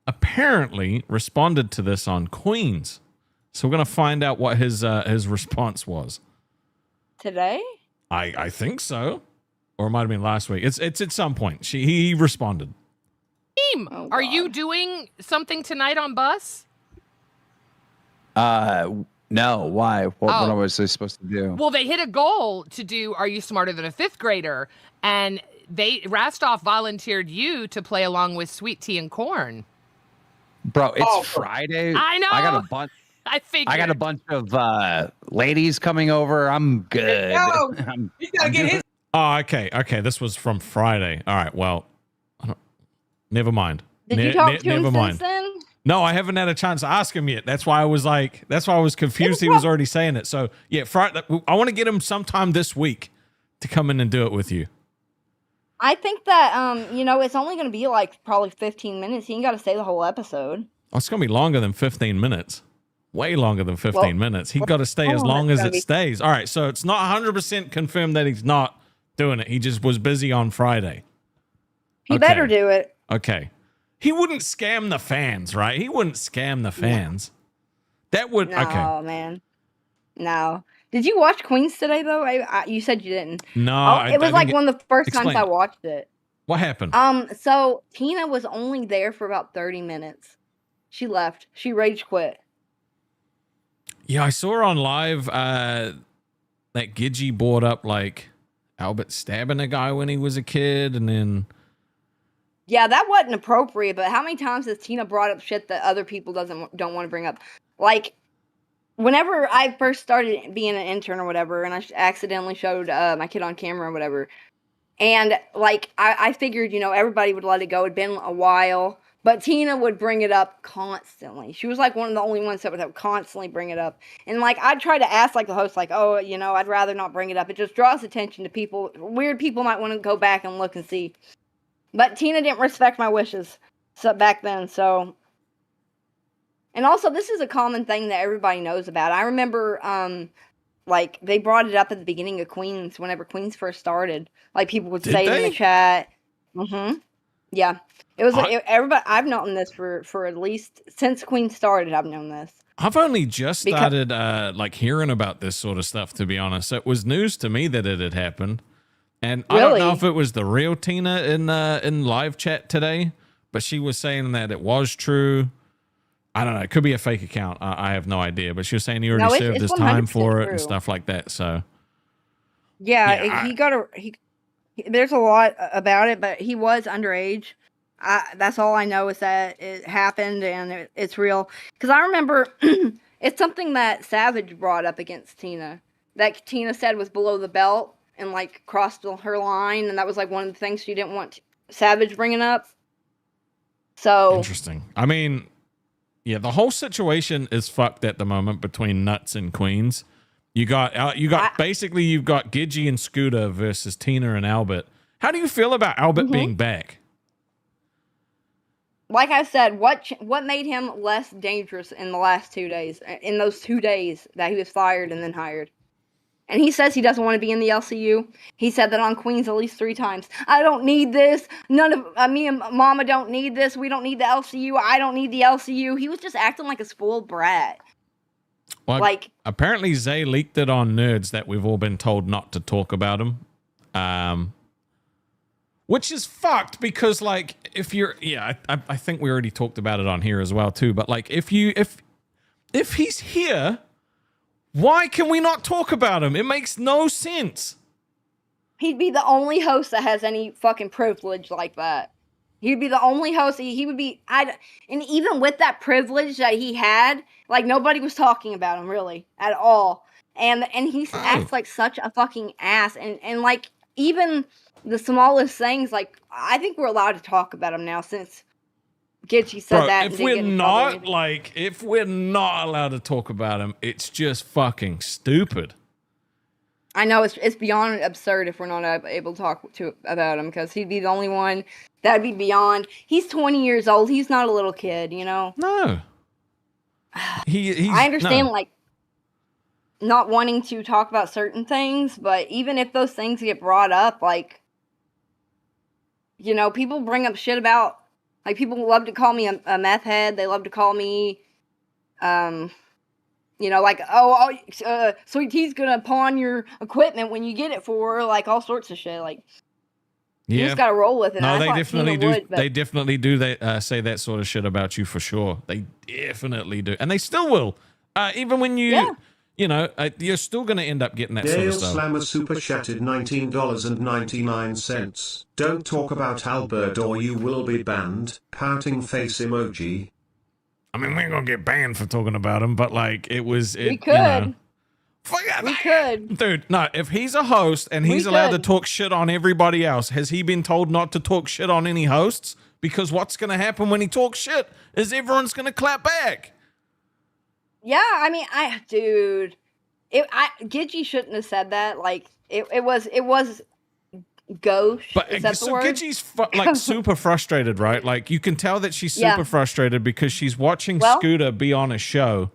apparently responded to this on Queens, so we're gonna find out what his response was Today. I think so, or it might have been last week. It's at some point. He responded. Team, are you doing something tonight on Bus? No. Why? What was I supposed to do? Well, they hit a goal to do "Are you smarter than a fifth grader?" and Rastoff volunteered you to play along with Sweet Tea and Corn. Bro, it's Friday. I know. I got a bunch. I got a bunch of ladies coming over. I'm good. You gotta get his. Oh, okay. This was from Friday. All right. Well, never mind. Did you talk to him never mind. since then? No, I haven't had a chance to ask him yet. That's why I was confused. He was already saying it. So yeah, Friday. I want to get him sometime this week to come in and do it with you. I think that it's only going to be like probably 15 minutes. You ain't got to stay the whole episode. Oh, it's going to be longer than 15 minutes. Way longer than 15 minutes. He's got to stay as long as it stays. All right, so it's not 100% confirmed that he's not doing it. He just was busy on Friday. He better do it. Okay. He wouldn't scam the fans, right? He wouldn't scam the fans. That would... No, okay. man. No. Did you watch Queens today, though? You said you didn't. No. It was like one of the first Explain. times I watched it. What happened? So Tina was only there for about 30 minutes. She left. She rage quit. Yeah, I saw her on live. That Gidgey brought up like Albert stabbing a guy when he was a kid, and then Yeah, that wasn't appropriate. But how many times has Tina brought up shit that other people don't want to bring up? Like, whenever I first started being an intern or whatever, and I accidentally showed my kid on camera or whatever, and like I figured everybody would let it go. It'd been a while. But Tina would bring it up constantly. She was like one of the only ones that would constantly bring it up. And like I'd try to ask like the host, like, oh, I'd rather not bring it up. It just draws attention to people. Weird people might want to go back and look and see. But Tina didn't respect my wishes back then. So, and also this is a common thing that everybody knows about. I remember like they brought it up at the beginning of Queens, whenever Queens first started. Like people would say it in the chat. Mm-hmm. Yeah. It was everybody. I've known this for at least since Queen started. I've known this. I've only just started like hearing about this sort of stuff. To be honest, it was news to me that it had happened, and I don't know if it was the real Tina in live chat today, but she was saying that it was true. I don't know. It could be a fake account. I have no idea, but she was saying he already served his time for it and stuff like that. So yeah, there's a lot about it, but he was underage. That's all I know is that it happened and it's real. Because I remember it's something that Savage brought up against Tina. That Tina said was below the belt and like crossed her line. And that was like one of the things she didn't want Savage bringing up. So interesting. I mean, yeah, the whole situation is fucked at the moment between Nuts and Queens. You've got Gidgey and Scooter versus Tina and Albert. How do you feel about Albert being back? Like I said, what made him less dangerous in the last 2 days? In those 2 days that he was fired and then hired, and he says he doesn't want to be in the LCU. He said that on Queens at least 3 times. I don't need this. None of me and Mama don't need this. We don't need the LCU. I don't need the LCU. He was just acting like a spoiled brat. Well, like apparently Zay leaked it on Nerds that we've all been told not to talk about him. Which is fucked because like if you're I think we already talked about it on here as well too, but like if he's here, why can we not talk about him? It makes no sense. He'd be the only host that has any fucking privilege like that. He'd be the only host. He would be. And even with that privilege that he had, like nobody was talking about him really at all. And he acts like such a fucking ass. And like even the smallest things, like I think we're allowed to talk about him now since Gitchy said that. If we're not allowed to talk about him, it's just fucking stupid. I know it's beyond absurd if we're not able to talk about him, because he'd be the only one that'd be beyond. He's 20 years old. He's not a little kid, you know. No. I understand, like, not wanting to talk about certain things, but even if those things get brought up, like, you know, people bring up shit about, like, people love to call me a meth head. They love to call me, you know, like, Sweet T's gonna pawn your equipment when you get it for her, like all sorts of shit. Like, you just gotta roll with it. No, they definitely do. They definitely do. They say that sort of shit about you for sure. They definitely do, and they still will. Even when you, you know, you're still gonna end up getting that sort of stuff. Dale Slammer super chatted $19.99. Don't talk about Albert or you will be banned. Pouting face emoji. I mean, we ain't gonna get banned for talking about him, but like we could. We could. Dude, no, if he's a host and he's allowed to talk shit on everybody else, has he been told not to talk shit on any hosts? Because what's gonna happen when he talks shit is everyone's gonna clap back. Yeah, I mean, Gidgy shouldn't have said that. Like, it was gauche. But is that the word? Gidgy's like super frustrated, right? Like you can tell that she's super frustrated because she's watching Scooter be on a show,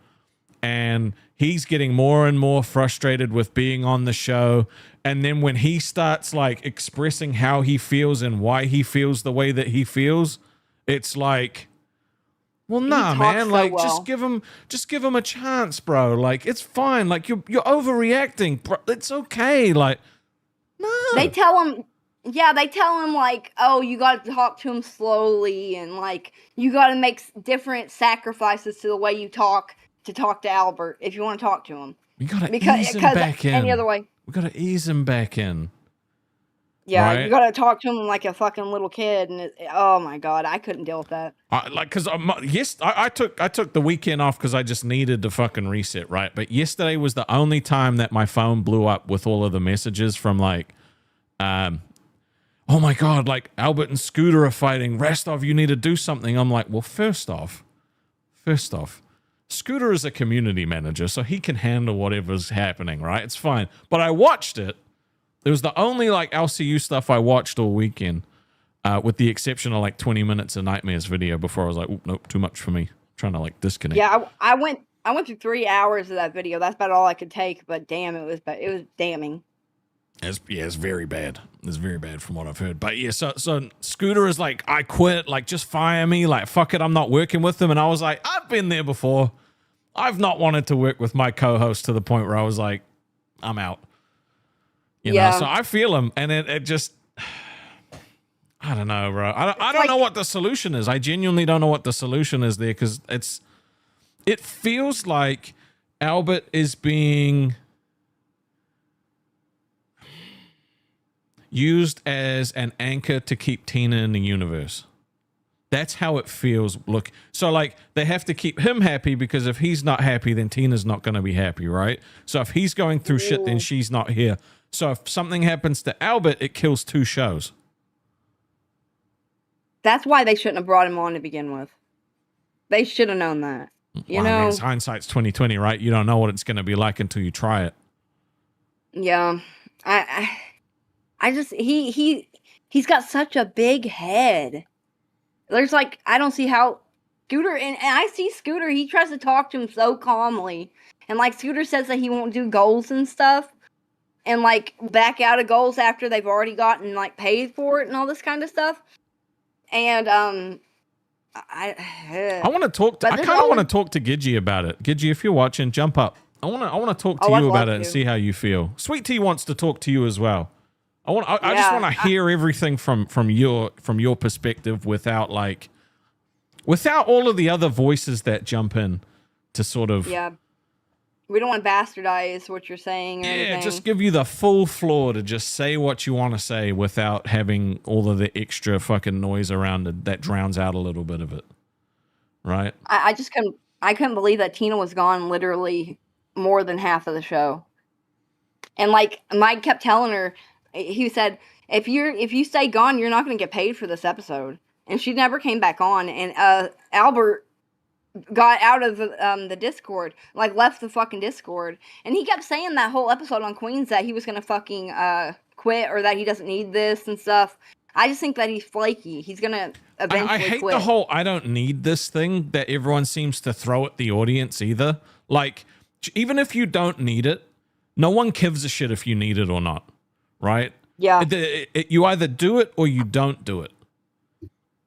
and he's getting more and more frustrated with being on the show. And then when he starts like expressing how he feels and why he feels the way that he feels, it's like, well, nah, man, like just give him a chance, bro. Like it's fine. Like you're overreacting, bro. It's okay. Like, no. They tell him like, oh, you got to talk to him slowly, and like you got to make different sacrifices to the way you talk to Albert if you want to talk to him. You got to ease him back in. Any other way, we got to ease him back in. Yeah, right? You got to talk to him like a fucking little kid, and oh my god, I couldn't deal with that. I took the weekend off because I just needed to fucking reset, right? But yesterday was the only time that my phone blew up with all of the messages from like, oh my god, like Albert and Scooter are fighting. Rastov, you need to do something. I'm like, well, first off, Scooter is a community manager, so he can handle whatever's happening, right? It's fine. But I watched it. It was the only like LCU stuff I watched all weekend, with the exception of like 20 minutes of Nightmares video before I was like, nope, too much for me. I'm trying to like disconnect. Yeah, I went through 3 hours of that video. That's about all I could take. But damn, it was damning. It's very bad. It's very bad from what I've heard. But yeah, so Scooter is like, I quit. Like, just fire me. Like, fuck it, I'm not working with them. And I was like, I've been there before. I've not wanted to work with my co-host to the point where I was like, I'm out. You know, so I feel him, and it just, I don't know, bro. I don't know what the solution is. I genuinely don't know what the solution is there, because it feels like Albert is being used as an anchor to keep Tina in the universe. That's how it feels. Look, so like they have to keep him happy, because if he's not happy, then Tina's not going to be happy, right? So if he's going through shit, then she's not here. So if something happens to Albert, it kills 2 shows. That's why they shouldn't have brought him on to begin with. They should have known that. You know, I mean, hindsight's 20/20, right? You don't know what it's going to be like until you try it. Yeah, I just he's got such a big head. There's like, I don't see how Scooter, and I see Scooter, he tries to talk to him so calmly, and like Scooter says that he won't do goals and stuff, and like back out of goals after they've already gotten like paid for it and all this kind of stuff. And I want to talk to, I kind of want to talk to Gidgy about it. Gidgy, if you're watching, jump up. I want to talk to you about it and see how you feel. Sweet Tea wants to talk to you as well. I just want to hear everything from your perspective without all of the other voices that jump in to sort of We don't want to bastardize what you're saying or Yeah, anything. just give you the full floor to just say what you want to say without having all of the extra fucking noise around it that drowns out a little bit of it. Right? I just couldn't believe that Tina was gone literally more than half of the show. And like Mike kept telling her, he said, if you stay gone, you're not going to get paid for this episode. And she never came back on. And Albert got out of the Discord, like left the fucking Discord, and he kept saying that whole episode on Queens that he was gonna fucking quit or that he doesn't need this and stuff. I just think that he's flaky. He's gonna eventually I hate quit. the whole "I don't need this" thing that everyone seems to throw at the audience either. Like, even if you don't need it, no one gives a shit if you need it or not, right? Yeah. You either do it or you don't do it.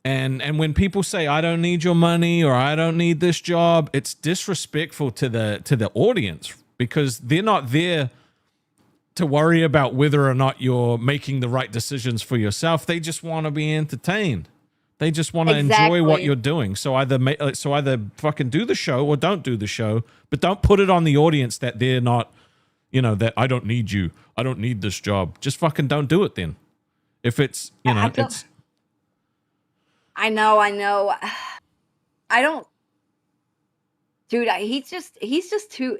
And when people say I don't need your money or I don't need this job, it's disrespectful to the audience because they're not there to worry about whether or not you're making the right decisions for yourself. They just want to be entertained. They just want to enjoy what you're doing. So either fucking do the show or don't do the show, but don't put it on the audience that they're not, that I don't need you. I don't need this job. Just fucking don't do it then. If it's, it's. I know. I don't, dude. He's just too.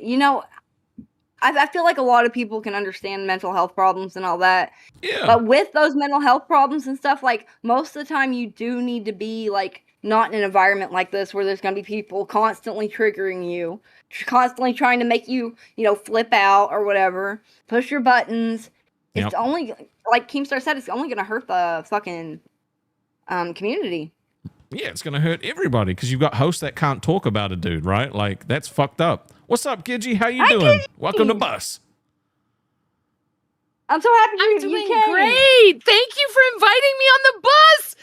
I feel like a lot of people can understand mental health problems and all that. Yeah. But with those mental health problems and stuff, like most of the time, you do need to be like not in an environment like this where there's gonna be people constantly triggering you, constantly trying to make you, flip out or whatever, push your buttons. It's only, like Keemstar said, it's only gonna hurt the fucking community. Yeah, it's going to hurt everybody because you've got hosts that can't talk about a dude, right? Like, that's fucked up. What's up, Gidgy? How you doing? Gidgy. Welcome to Bus. I'm so happy I'm you doing came. great. Thank you for inviting me on the bus.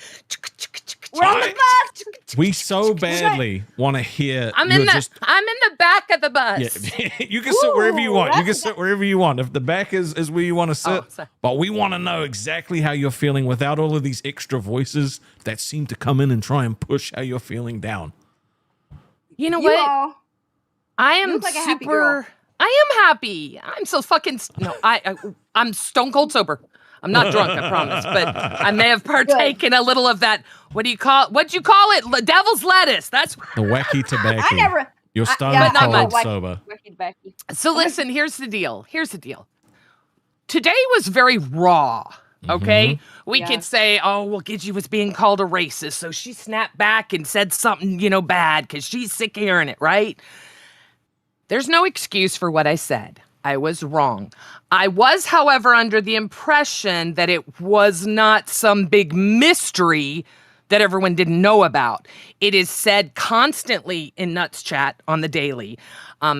We're on the bus. We so badly want to hear. I'm in the back of the bus. Yeah, you can sit wherever you want. You can that's- sit wherever you want. If the back is where you want to sit, sorry. but we want to know exactly how you're feeling without all of these extra voices that seem to come in and try and push how you're feeling down. You know You what? all, I am look like a happy super. girl. I am happy. I'm so fucking. No, I'm stone cold sober. I'm not drunk, I promise, but I may have partaken a little of that. What'd you call it? Devil's lettuce. That's The wacky tobacco. I never. You're stone yeah, not cold much. sober. Becky. So listen, here's the deal. Today was very raw. Okay, we Yeah. could say, "Oh, well, Gidgy was being called a racist, so she snapped back and said something, bad because she's sick of hearing it." Right? There's no excuse for what I said. I was wrong. I was, however, under the impression that it was not some big mystery that everyone didn't know about. It is said constantly in Nuts Chat on the daily.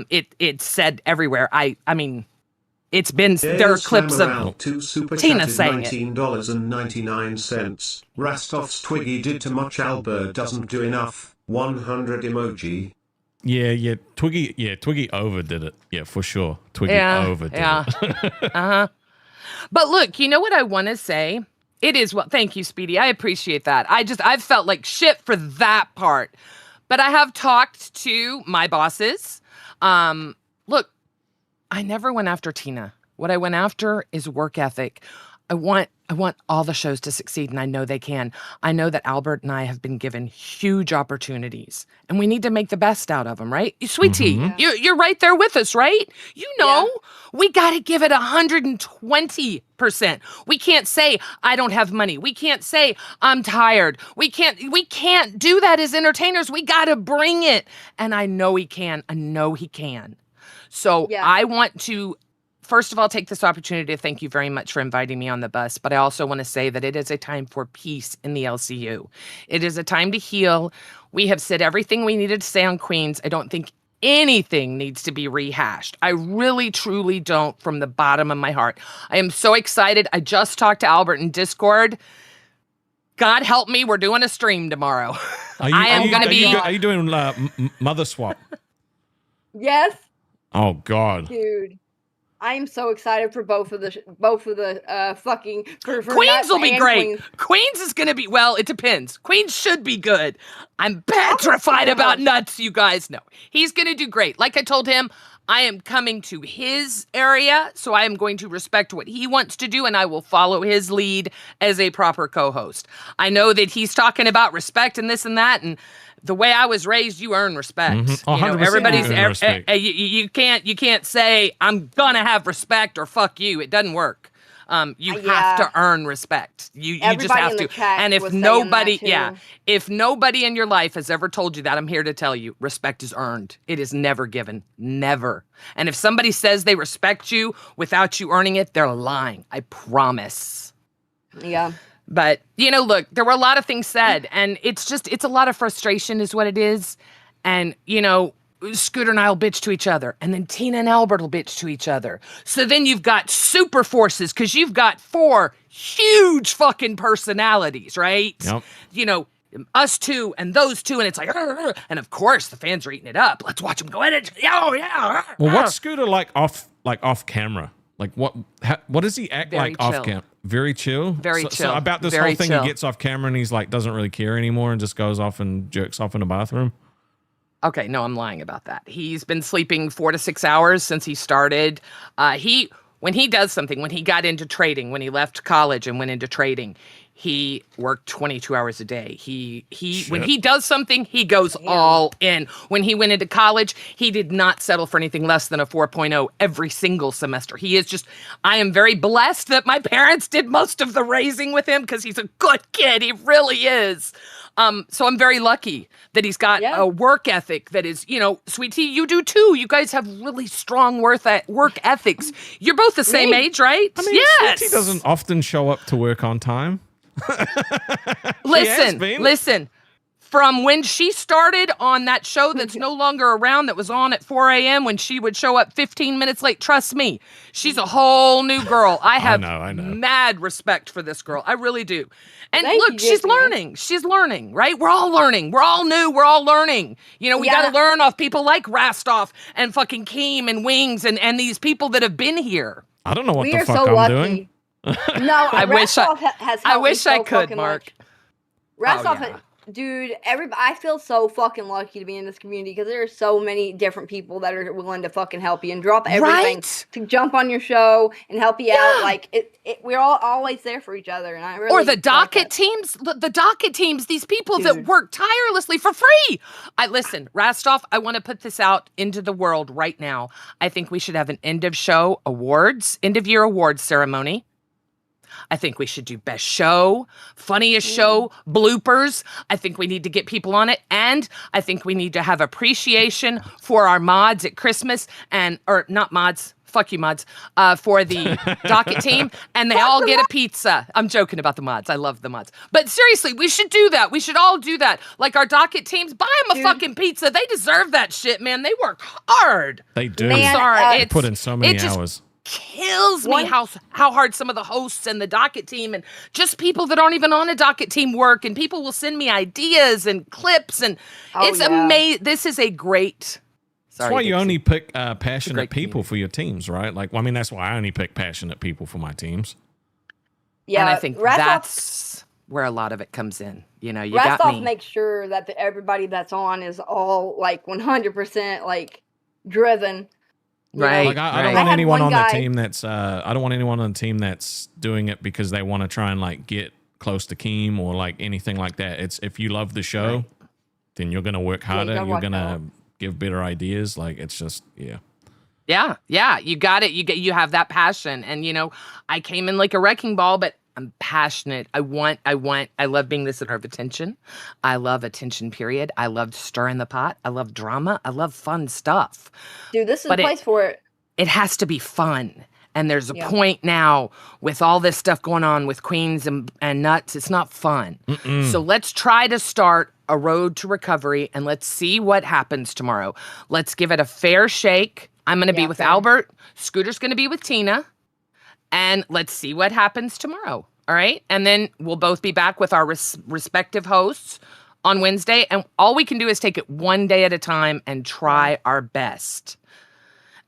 It's said everywhere. I mean, it's been, there are clips of Tina saying it. $19.99. Rastov's Twiggy did too much. Albert doesn't do enough. 100 emoji. Yeah, Twiggy overdid it. Yeah, for sure. Twiggy overdid it. But look, you know what I want to say? It is thank you, Speedy. I appreciate that. I've felt like shit for that part. But I have talked to my bosses. Look, I never went after Tina. What I went after is work ethic. I want all the shows to succeed, and I know they can. I know that Albert and I have been given huge opportunities, and we need to make the best out of them, right? Sweet Tea, you're right there with us, right? We got to give it 120%. We can't say, I don't have money. We can't say, I'm tired. We can't do that as entertainers. We got to bring it. And I know he can. So I want to, first of all, take this opportunity to thank you very much for inviting me on the bus. But I also want to say that it is a time for peace in the LCU. It is a time to heal. We have said everything we needed to say on Queens. I don't think anything needs to be rehashed. I really, truly don't, from the bottom of my heart. I am so excited. I just talked to Albert in Discord. God help me, we're doing a stream tomorrow. Are you doing Mother Swap? Yes. Oh God, dude. I am so excited for both of the fucking for Queens will be great. Queens. Queens is gonna be, well, it depends. Queens should be good. I'm petrified about Nuts, you guys know. He's gonna do great. Like I told him, I am coming to his area, so I am going to respect what he wants to do, and I will follow his lead as a proper co-host. I know that he's talking about respect and this and that, and the way I was raised, you earn respect. Mm-hmm. You know, everybody's respect. you can't say I'm gonna have respect or fuck you. It doesn't work. You have to earn respect. You just have to. And if nobody in your life has ever told you that, I'm here to tell you, respect is earned. It is never given. Never. And if somebody says they respect you without you earning it, they're lying. I promise. Yeah. But, look, there were a lot of things said, and it's a lot of frustration is what it is. And, Scooter and I will bitch to each other, and then Tina and Albert will bitch to each other. So then you've got super forces because you've got 4 huge fucking personalities, right? Yep. Us 2 and those 2, and it's like, and of course the fans are eating it up. Let's watch them go at it. Oh yeah. Well, what's Scooter like off camera? Like what does he act Very like chill. off camera? Very chill. Very chill. So about this Very whole thing, chill. he gets off camera and he's like doesn't really care anymore and just goes off and jerks off in the bathroom. Okay, no, I'm lying about that. He's been sleeping 4 to 6 hours since he started. When he does something, when he got into trading, when he left college and went into trading, he worked 22 hours a day. When he does something, he goes all in. When he went into college, he did not settle for anything less than a 4.0 every single semester. I am very blessed that my parents did most of the raising with him because he's a good kid. He really is. So I'm very lucky that he's got a work ethic that is, Sweet Tea, you do too. You guys have really strong work ethics. You're both the same age, right? I mean, yes. Sweet Tea doesn't often show up to work on time. Listen. From when she started on that show that's no longer around, that was on at 4 a.m. when she would show up 15 minutes late, trust me, she's a whole new girl. I have I know. mad respect for this girl. I really do. And Thank look, you, she's Disney. learning. She's learning, right? We're all learning. We're all new. We're all learning. We got to learn off people like Rastoff and fucking Keem and Wings and these people that have been here. I don't know what We the are fuck so I'm lucky. doing. No, I wish I could, fucking Mark. Rastoff, yeah. dude, I feel so fucking lucky to be in this community because there are so many different people that are willing to fucking help you and drop everything to jump on your show and help you out. Like we're all always there for each other, and I really or the docket teams, the docket teams, these people that work tirelessly for free. Listen, Rastoff, I want to put this out into the world right now. I think we should have an end of year awards ceremony. I think we should do best show, funniest show, bloopers. I think we need to get people on it. And I think we need to have appreciation for our mods at Christmas or not mods. Fuck you, mods, for the docket team. And they all get a pizza. I'm joking about the mods. I love the mods. But seriously, we should do that. We should all do that. Like our docket teams, buy them a fucking pizza. They deserve that shit, man. They work hard. They do. Man, Sorry. They put in so many hours. Kills me how hard some of the hosts and the docket team and just people that aren't even on a docket team work, and people will send me ideas and clips, and it's amazing. This is a great. That's why you only pick passionate people for your teams, right? Like, well, I mean, that's why I only pick passionate people for my teams. Yeah, and I think that's where a lot of it comes in. You got me. Makes sure that everybody that's on is all like 100% like driven. Right. Like I don't want anyone on the team that's I don't want anyone on the team that's doing it because they want to try and like get close to Keem or like anything like that. It's if you love the show, then you're gonna work harder. You're gonna give better ideas. Like it's just Yeah, you got it. You have that passion, and I came in like a wrecking ball, but I'm passionate. I love being the center of attention. I love attention, period. I love stirring the pot. I love drama. I love fun stuff. Dude, this is the place for it. It has to be fun. And there's a point now with all this stuff going on with Queens and Nuts. It's not fun. So let's try to start a road to recovery, and let's see what happens tomorrow. Let's give it a fair shake. I'm going to be with Albert. Scooter's going to be with Tina. And let's see what happens tomorrow. All right. And then we'll both be back with our respective hosts on Wednesday. And all we can do is take it one day at a time and try our best.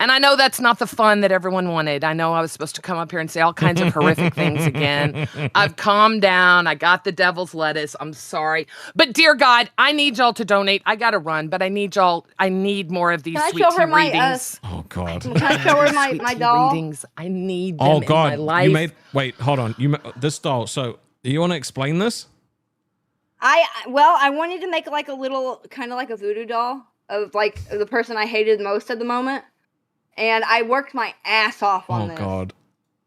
And I know that's not the fun that everyone wanted. I know I was supposed to come up here and say all kinds of horrific things again. I've calmed down. I got the devil's lettuce. I'm sorry. But dear God, I need y'all to donate. I got to run, but I need y'all. I need more of these Can I sweet show tea her my, readings. Oh God. Can I show her my, Sweet my tea doll? readings. I need them Oh in my God. life. Wait, hold on. This doll. So you want to explain this? I wanted to make like a little, kind of like a voodoo doll of like the person I hated most at the moment. And I worked my ass off on Oh this. God.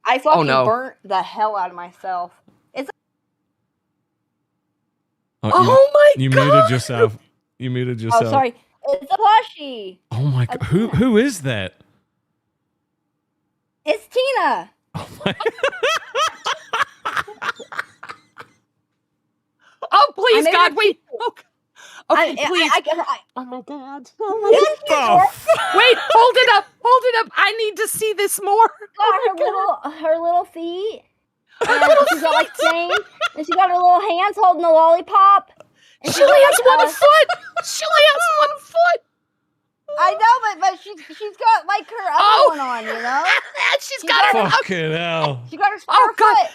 I fucking no. burnt the hell out of myself. It's Oh my You God. muted yourself. You muted yourself. oh sorry, it's a plushie. Oh my God. Who is that? It's Tina. Oh my. Oh, I please, made God, her wait. Okay, please. I, Oh my God. What the fuck? Wait, hold it up. Hold it up. I need to see this more. got her little feet. And she's got like stains. And she got her little hands holding the lollipop. And She only has 1 foot. She only has 1 foot. I know, but she's got like her other one on, you know? She's got her. Fucking hell. She got her Oh spare God. foot.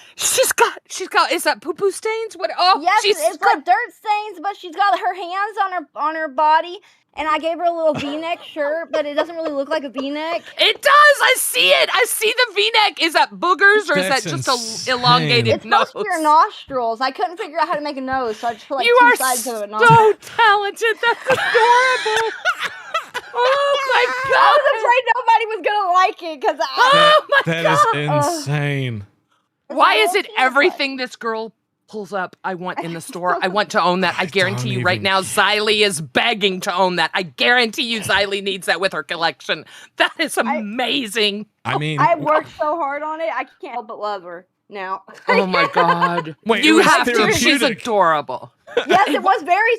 She's got. Is that poo-poo stains? What? Oh, Yes, she's it's like dirt stains, but she's got her hands on her body. And I gave her a little V-neck shirt, but it doesn't really look like a V-neck. It does. I see it. I see the V-neck. Is that boogers or That's is that just insane. a elongated It's supposed nose? to be her nostrils. I couldn't figure out how to make a nose, so I just put like You two are sides of a so nostril. talented. That's adorable. Oh my I God. was afraid nobody was gonna like it because Oh my That God. is insane. Why is it everything this girl pulls up I want in the store? I want to own that. I guarantee you right even now, Xylee is begging to own that. I guarantee you Xylee needs that with her collection. That is amazing. I mean, I worked so hard on it, I can't help but love her now. Oh my God. Wait, You it was have to. She's therapeutic. adorable. Yes, it was very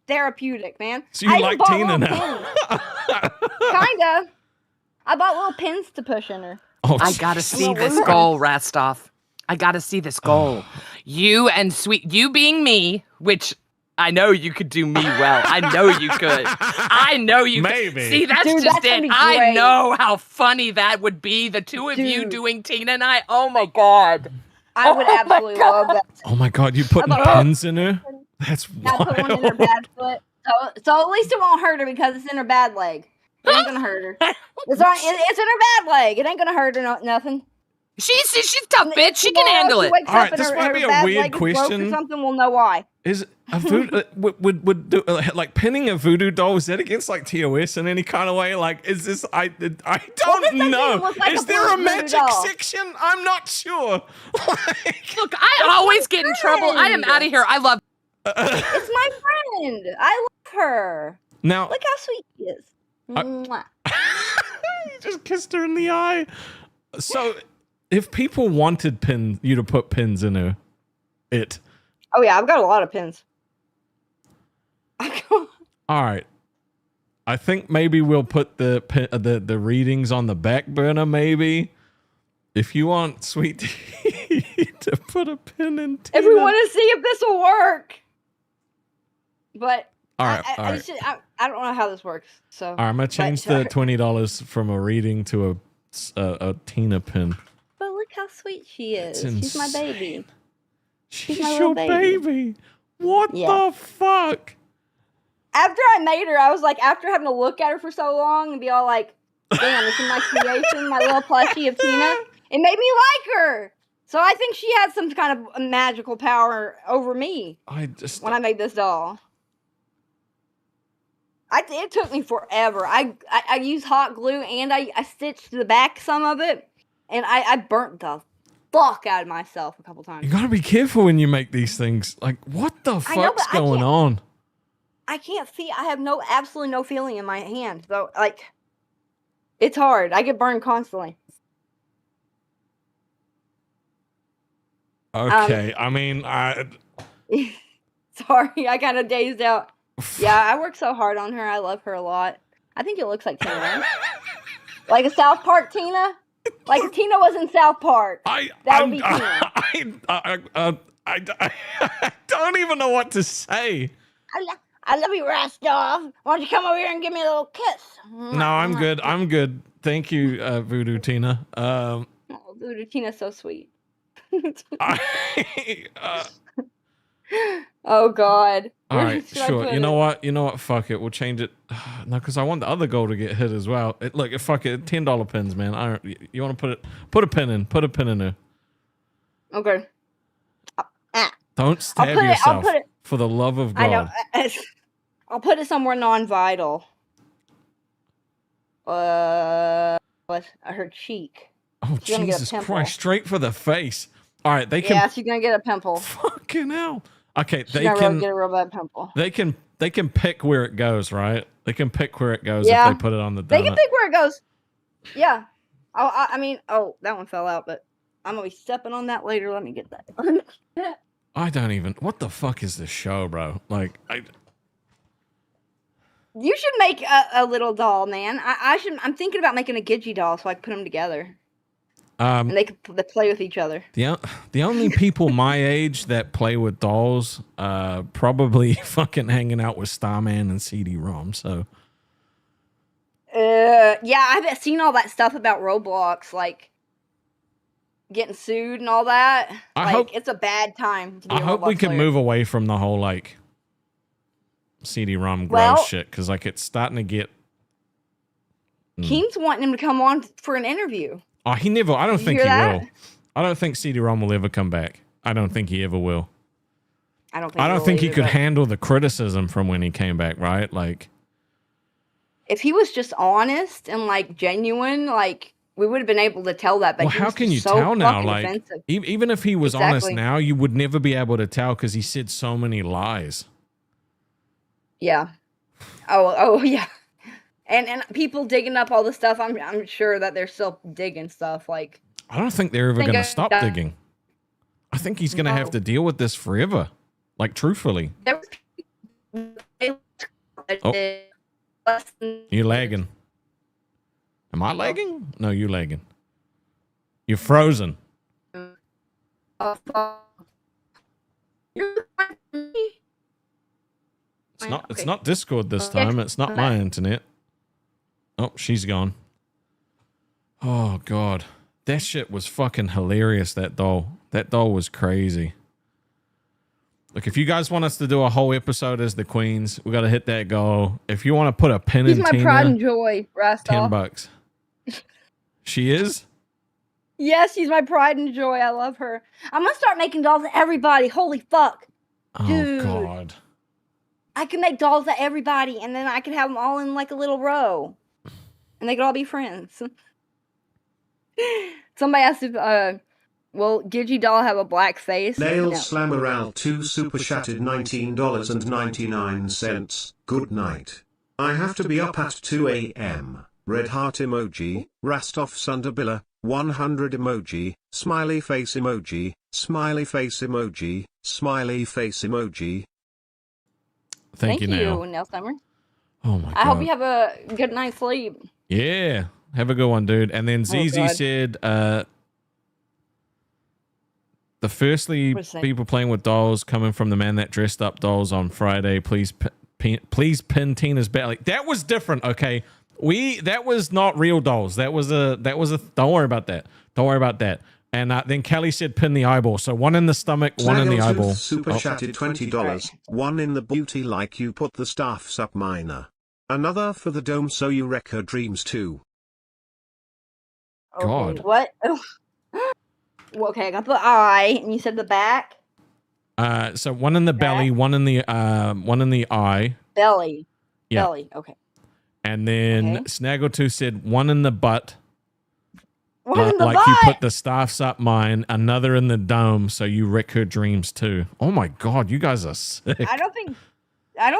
therapeutic, man. So you I even like bought Tina little now? pins. Kinda. I bought little pins to push in her. Oh, I gotta Jesus see this Christ. goal, Rastov. I gotta see this goal. You and you being me, which I know you could do me well. I know you could. I know you Maybe. could. See, that's Dude, just that's gonna it. be I great. know how funny that would be. The two of you Dude. doing Tina and I. Oh my God. I would Oh my absolutely God. love that. Oh my God, you putting I thought- pins in her? That's I put one in her wild. bad foot. So at least it won't hurt her because it's in her bad leg. It ain't gonna hurt her. It's in her bad leg. It ain't gonna hurt her nothing. She's tough, bitch. She can Tomorrow handle she it. wakes All right, up and this her- might her be a bad weird leg is broke question. Or something, we'll know why. Is a voodoo would do like pinning a voodoo doll? Is that against like TOS in any kind of way? Like, is this? I this don't doesn't know. even look like Is a there a voodoo magic doll. section? I'm not sure. Like, Look, I always get in trouble. I am out of here. I love. It's my friend. I love her. now, Look how sweet she is. Mwah. you just kissed her in the eye. So, if people wanted you to put pins in her, Oh yeah, I've got a lot of pins. all right. I think maybe we'll put the readings on the back burner. Maybe if you want Sweet Tea to put a pin in Tina. If we want to see if this will work. But All right, I, all I, right. I don't know how this works. So All right, I'm gonna change the $20 from a reading to a Tina pin. But look how sweet she is. That's She's my insane. baby. She's my your little baby. baby. What Yeah. the fuck? After I made her, I was like, after having to look at her for so long and be all like, damn, this is my creation, my little plushie of Tina. It made me like her. So I think she had some kind of magical power over me I just when I made this doll. It took me forever. I used hot glue and I stitched the back some of it, and I burnt the fuck out of myself a couple times. you gotta be careful when you make these things. Like, what the I know, fuck's but I going can't- on? I can't feel. I have absolutely no feeling in my hand. So like, it's hard. I get burned constantly. Okay, I mean, Sorry, I kind of dazed out. Yeah, I work so hard on her. I love her a lot. I think it looks like Tina. Like a South Park Tina? Like if Tina was in South Park. That would be Tina. I don't even know what to say. I love you, Rostov. Why don't you come over here and give me a little kiss? No, I'm good. I'm good. Thank you, Voodoo Tina. Oh, Voodoo Tina's so sweet. Oh God. All right, Should I sure. put You know it? what? You know what? Fuck it. We'll change it. No, because I want the other goal to get hit as well. Look, fuck it. $10 pins, man. You want to put a pin in? Put a pin in there. Okay. Don't stab yourself. For the love of God. I know. I'll put it somewhere non-vital. What's her cheek? Oh, She's gonna get a Jesus pimple. Christ. Straight for the face. All right, they can. Yeah, she's gonna get a pimple. Fucking hell. Okay, She's they gonna can get a real bad pimple. They can pick where it goes, right? They can pick where it goes Yeah. if they put it on the donut. They can pick where it goes. Yeah. I mean, oh, that one fell out, but I'm gonna be stepping on that later. Let me get that. I don't even. What the fuck is this show, bro? Like, You should make a little doll, man. I'm thinking about making a Gidgey doll so I can put them together and they play with each other. The only people my age that play with dolls, probably fucking hanging out with Starman and CD-ROM. So, yeah, I've seen all that stuff about Roblox, like getting sued and all that. It's a bad time to be I a hope Roblox we can player. move away from the whole like CD-ROM gross shit, because like it's starting to get. Keem's wanting him to come on for an interview. Oh, he never. I don't think he that? will. I don't think CD-ROM will ever come back. I don't think he ever will. I don't think he either, could but handle the criticism from when he came back, right? Like, if he was just honest and like genuine, like we would have been able to tell that. But well, he how was can you so tell now? fucking Like, offensive. even if he was honest Exactly. now, you would never be able to tell because he said so many lies. Yeah. Oh yeah. And people digging up all the stuff. I'm sure that they're still digging stuff. Like, I don't think they're ever Think going to I- stop digging. I think he's going to have No. to deal with this forever. Like, truthfully. there was You lagging. Am I lagging? No, you lagging. You're frozen. It's not Discord this time. It's not my internet. Oh, she's gone. Oh God. That shit was fucking hilarious, that doll. That doll was crazy. Look, if you guys want us to do a whole episode as the queens, we got to hit that goal. If you want to put a pin He's in my Tina, pride and joy, Rostov. $10. She is? Yes, she's my pride and joy. I love her. I'm gonna start making dolls of everybody. Holy fuck. Oh Dude. God. I can make dolls of everybody, and then I can have them all in like a little row. And they could all be friends. Somebody asked if, will Gidgey doll have a black face? Nail No. Slammeral 2 super chatted $19.99. Good night. I have to be up at 2 a.m. Red heart emoji, Rastov Sunderbilla, 100 emoji, smiley face emoji, smiley face emoji, smiley face emoji. Thank you, Nail. Nail Summer. Oh my God. I hope you have a good night's sleep. Yeah. Have a good one, dude. And then ZZ God. said, the firstly What's that? people playing with dolls coming from the man that dressed up dolls on Friday. Please pin Tina's belly. That was different. Okay. That was not real dolls. That was a, don't worry about that. Don't worry about that. And then Kelly said pin the eyeball. So one in the stomach, one in the Snaggletooth eyeball. super Oh. chatted $20. One in the beauty like you put the staffs up minor. Another for the dome so you wreck her dreams too. Okay, God. what? Well, okay, I got the eye, and you said the back? So one in the belly, one in the eye. Belly. Yeah. Belly, okay. And then Okay. Snaggletooth said one in the butt. One in the like butt? you put the staffs up mine, another in the dome, so you wreck her dreams too. Oh my God, you guys are sick. I don't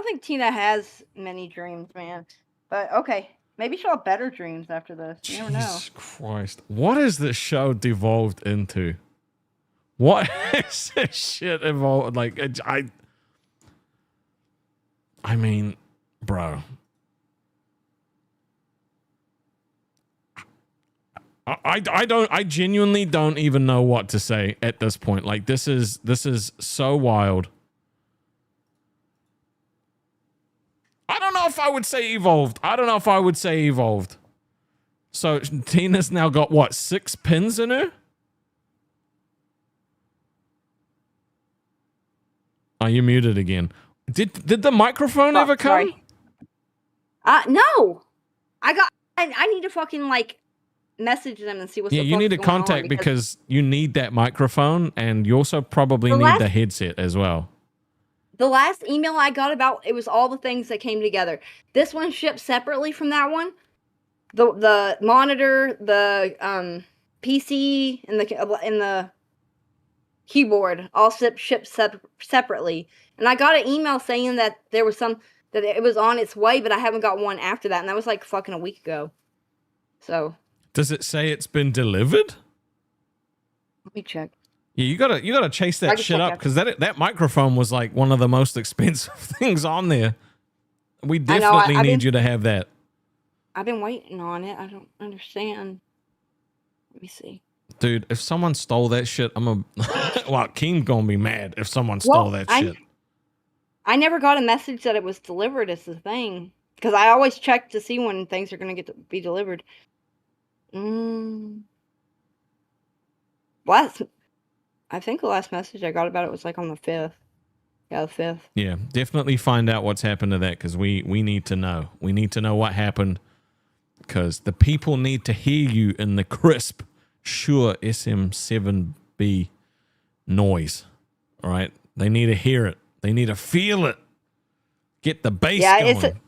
think Tina has many dreams, man. But okay, maybe she'll have better dreams after this. You never know. Jesus Christ. What has this show devolved into? What has this shit evolved? Like, I mean, bro. I genuinely don't even know what to say at this point. Like, this is so wild. if I would say evolved. So Tina's now got what, 6 pins in her? Oh, you muted again. Did the microphone ever come? Sorry. No. I need to fucking like message them and see what's Yeah, you need to contact because you need that microphone, and you also probably need the headset as well. The last email I got about it was all the things that came together. This one shipped separately from that one. The monitor, the PC, and the keyboard all shipped separately. And I got an email saying that there was that it was on its way, but I haven't got one after that, and that was like fucking a week ago. So. Does it say it's been delivered? Let me check. Yeah, you gotta chase that shit up because that microphone was like one of the most expensive things on there. We definitely need you to have that. I've been waiting on it. I don't understand. Let me see. Dude, if someone stole that shit, well, Keem gonna be mad if someone stole that shit. I never got a message that it was delivered. Is the thing, because I always check to see when things are gonna be delivered. I think the last message I got about it was like on the 5th. Yeah, the 5th. Yeah, definitely find out what's happened to that because we need to know. We need to know what happened because the people need to hear you in the crisp, sure SM7B noise. All right? They need to hear it. They need to feel it. Get the bass going.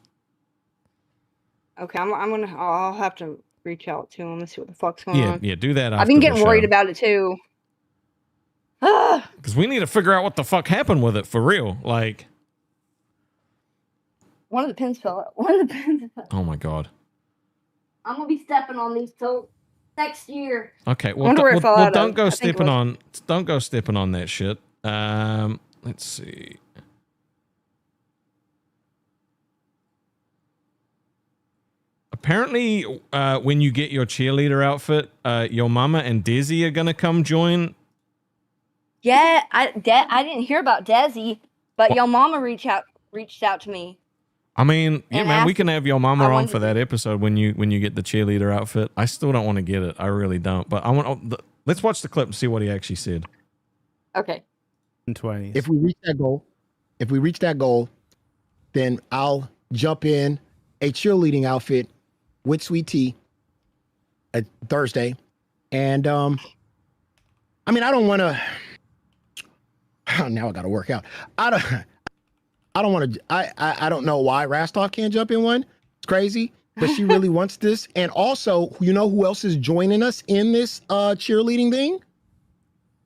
Okay, I'll have to reach out to him and see what the fuck's going on. Yeah, do that. I've been getting worried about it too. Because we need to figure out what the fuck happened with it for real. Like, one of the pins fell out. One of the pins fell out. Oh my god. I'm gonna be stepping on these till next year. Okay, well, don't go stepping on that shit. Let's see. Apparently, when you get your cheerleader outfit, your mama and Desi are gonna come join. Yeah, I didn't hear about Desi, but your mama reached out to me. I mean, yeah, man, we can have your mama on for that episode when you get the cheerleader outfit. I still don't want to get it. I really don't. But let's watch the clip and see what he actually said. Okay. 20s. If we reach that goal, then I'll jump in a cheerleading outfit with Sweet Tea Thursday. And I mean, I don't want to. Now I got to work out. I don't want to. I don't know why Rastoff can't jump in one. It's crazy, but she really wants this. And also, you know who else is joining us in this cheerleading thing?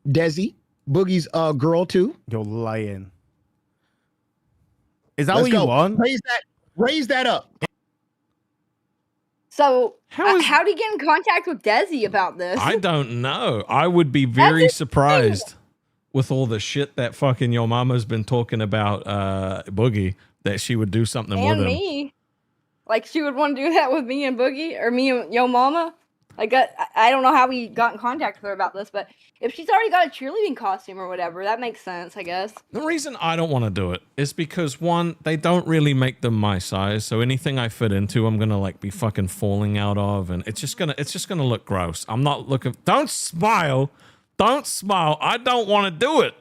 Desi, Boogie's girl too. You're lying. Is that Let's what go. you want? Raise that up. So how do you get in contact with Desi about this? I don't know. I would be very surprised with all the shit that fucking your mama's been talking about Boogie that she would do something with him. Me. Like she would want to do that with me and Boogie or me and your mama. Like I don't know how we got in contact with her about this, but if she's already got a cheerleading costume or whatever, that makes sense, I guess. The reason I don't want to do it is because one, they don't really make them my size, so anything I fit into, I'm gonna like be fucking falling out of, and it's just gonna look gross. I'm not looking. Don't smile. I don't want to do it.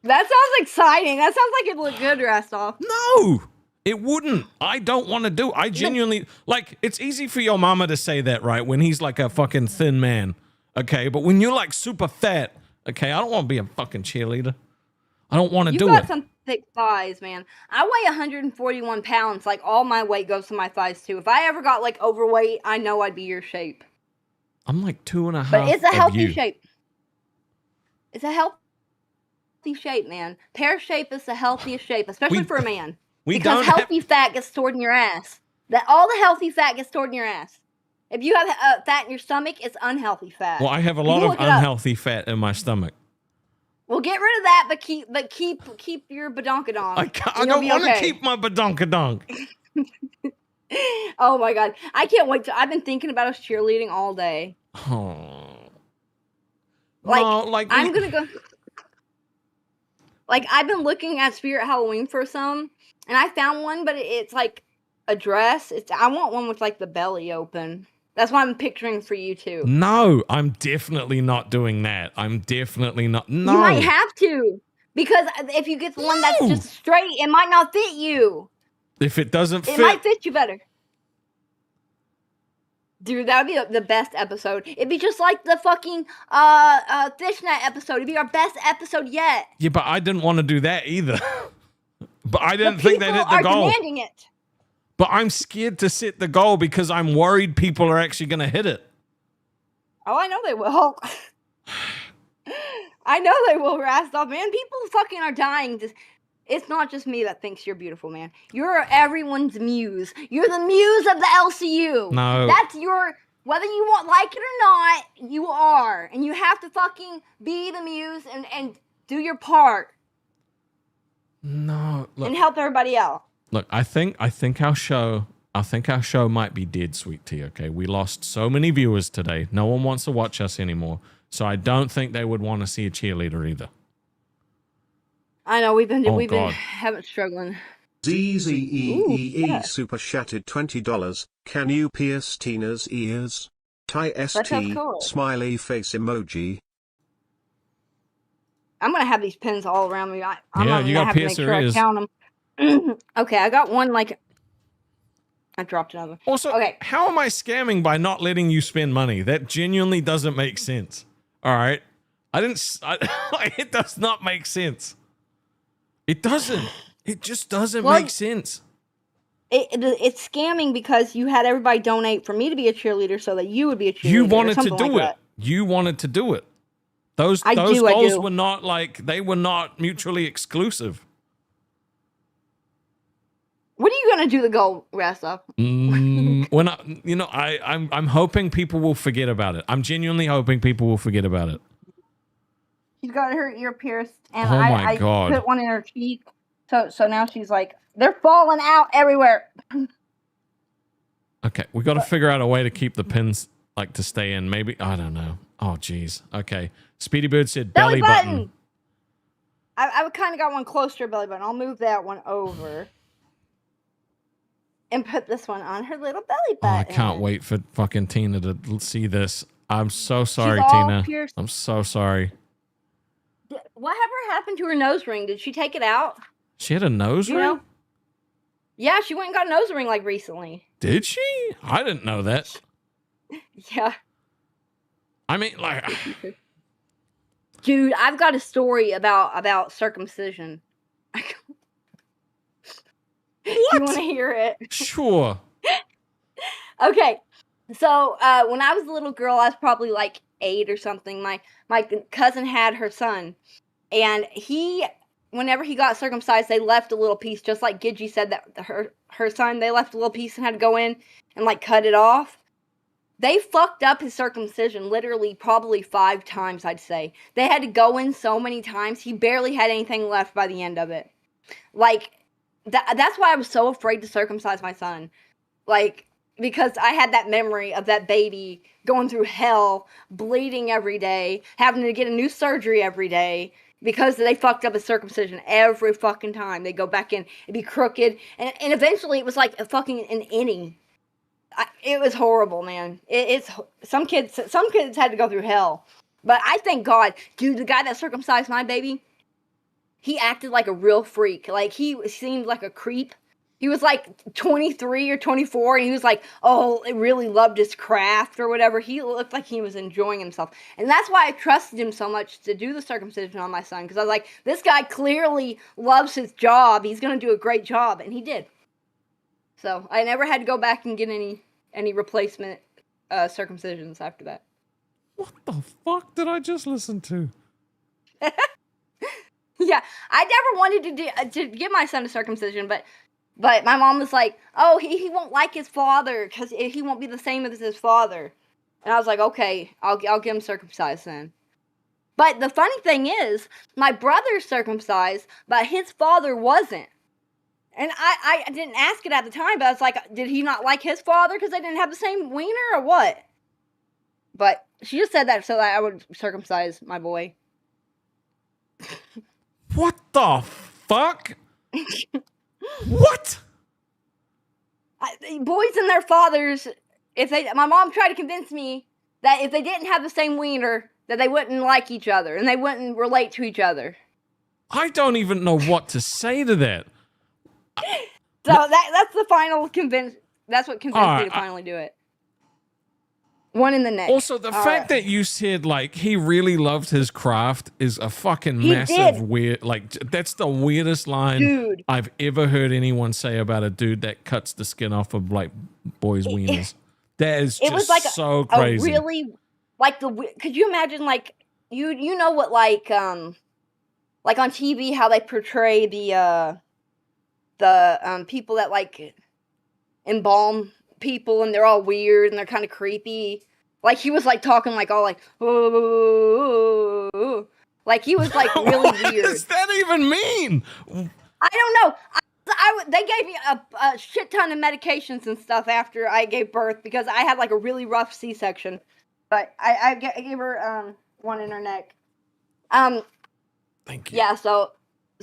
That sounds exciting. That sounds like it'd look good dressed off. No. It wouldn't. I don't want to do. I genuinely like. It's easy for your mama to say that, right? When he's like a fucking thin man, okay. But when you're like super fat, okay, I don't want to be a fucking cheerleader. I don't want to do it. You got some thick thighs, man. I weigh 141 pounds. Like all my weight goes to my thighs too. If I ever got like overweight, I know I'd be your shape. I'm like 2.5. But it's a healthy shape. It's a healthy shape, man. Pear shape is the healthiest shape, especially for a man. Because healthy fat gets stored in your ass. All the healthy fat gets stored in your ass. If you have fat in your stomach, it's unhealthy fat. Well, I have a lot of unhealthy fat in my stomach. Well, get rid of that, but keep your badonkadonk. I don't want to keep my badonkadonk. Oh my god, I can't wait I've been thinking about us cheerleading all day. Oh. I'm gonna go. Like I've been looking at Spirit Halloween for some. And I found one, but it's like a dress. I want one with like the belly open. That's what I'm picturing for you too. No, I'm definitely not doing that. I'm definitely not. No. You might have to, because if you get the one that's just straight, it might not fit you. If it doesn't fit, it might fit you better. Dude, that would be the best episode. It'd be just like the fucking fishnet episode. It'd be our best episode yet. Yeah, but I didn't want to do that either. But I didn't think they'd hit the goal. Demanding it. But I'm scared to set the goal because I'm worried people are actually going to hit it. Oh, I know they will. I know they will, Rastov, man. People fucking are dying. It's not just me that thinks you're beautiful, man. You're everyone's muse. You're the muse of the LCU. No. That's your... Whether you want like it or not, you are. And you have to fucking be the muse and do your part. No. Look, and help everybody out. Look, I think our show might be dead, Sweet Tea, okay? We lost so many viewers today. No one wants to watch us anymore. So I don't think they would want to see a cheerleader either. I know we've been having struggling. ZZEEE super chatted $20. Can you pierce Tina's ears? Ty ST cool. smiley face emoji. I'm gonna have these pins all around me. You gotta pierce her ears. Count them. Okay, I got one. Like, I dropped another. Also, okay, how am I scamming by not letting you spend money? That genuinely doesn't make sense. All right, it does not make sense. It doesn't. It just doesn't make sense. It's scamming because you had everybody donate for me to be a cheerleader so that you would be a cheerleader. You wanted to do it. You wanted to do it. Those goals were not they were not mutually exclusive. When are you gonna do the goal, Rastov? I'm hoping people will forget about it. I'm genuinely hoping people will forget about it. She's got her ear pierced, and I put one in her cheek. So now she's like, they're falling out everywhere. Okay, we got to figure out a way to keep the pins to stay in. Maybe, I don't know. Oh, geez. Okay. Speedy Bird said belly button. I kind of got one close to her belly button. I'll move that one over. And put this one on her little belly button. Oh, I can't wait for fucking Tina to see this. I'm so sorry, She's all Tina. pierced. I'm so sorry. Whatever happened to her nose ring? Did she take it out? She had a nose ring? Know? Yeah, she went and got a nose ring recently. Did she? I didn't know that. Yeah. I mean, dude, I've got a story about circumcision. What? You want to hear it? Sure. Okay. So, when I was a little girl, I was probably like 8 or something. My cousin had her son, and whenever he got circumcised, they left a little piece, just like Gidgy said that her son, they left a little piece and had to go in and cut it off. They fucked up his circumcision literally probably 5 times, I'd say. They had to go in so many times. He barely had anything left by the end of it. That's why I was so afraid to circumcise my son. Because I had that memory of that baby going through hell, bleeding every day, having to get a new surgery every day, because they fucked up his circumcision every fucking time. They go back in, it'd be crooked, and eventually it was like a fucking an innie. It was horrible, man. Some kids had to go through hell. But I thank God, dude, the guy that circumcised my baby, he acted like a real freak. He seemed like a creep. He was 23 or 24, and he was he really loved his craft or whatever. He looked like he was enjoying himself. And that's why I trusted him so much to do the circumcision on my son, because I was like, this guy clearly loves his job. He's going to do a great job, and he did. So I never had to go back and get any replacement circumcisions after that. What the fuck did I just listen to? Yeah, I never wanted to get my son a circumcision, but my mom was like, oh, he won't like his father because he won't be the same as his father. And I was like, okay, I'll get him circumcised then. But the funny thing is, my brother's circumcised, but his father wasn't. And I didn't ask it at the time, but I was like, did he not like his father because they didn't have the same wiener or what? But she just said that so that I would circumcise my boy. What the fuck? What? boys and their fathers, my mom tried to convince me that if they didn't have the same wiener, that they wouldn't like each other and they wouldn't relate to each other. I don't even know what to say to that. So that's the final convince. That's what convinced me to finally do it. One in the neck. Also, the fact that you said like he really loved his craft is a fucking massive weird. Like that's the weirdest line I've ever heard anyone say about a dude that cuts the skin off of like boys' wieners. That is just so crazy. Really, like could you imagine like you know what like on TV how they portray the people that like embalm people and they're all weird and they're kind of creepy. Like he was like talking like all like oh, like he was like really weird. What does that even mean? I don't know. They gave me a shit ton of medications and stuff after I gave birth because I had like a really rough C-section. But I gave her one in her neck. Thank you. Yeah. So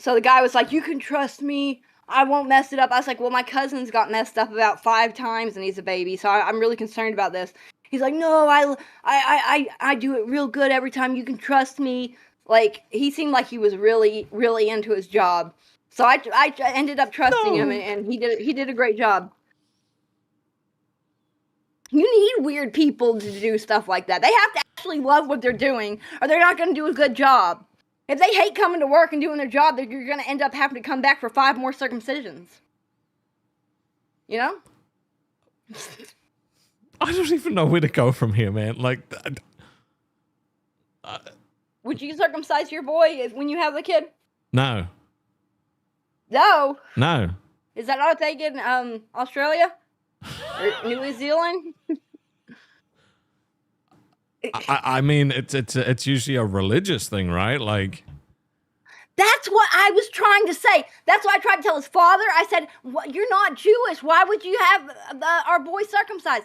the guy was like, "You can trust me. I won't mess it up." I was like, "Well, my cousin's got messed up about 5 times and he's a baby, so I'm really concerned about this." He's like, "No, I do it real good every time. You can trust me." Like he seemed like he was really, really into his job. So I ended up trusting him, and he did a great job. You need weird people to do stuff like that. They have to actually love what they're doing, or they're not going to do a good job. If they hate coming to work and doing their job, you're going to end up having to come back for 5 more circumcisions. You know? I don't even know where to go from here, man. Like, would you circumcise your boy when you have the kid? No. No. No. Is that not a thing in Australia or New Zealand? I mean, it's usually a religious thing, right? Like. That's what I was trying to say. That's what I tried to tell his father. I said, "You're not Jewish. Why would you have our boy circumcised?"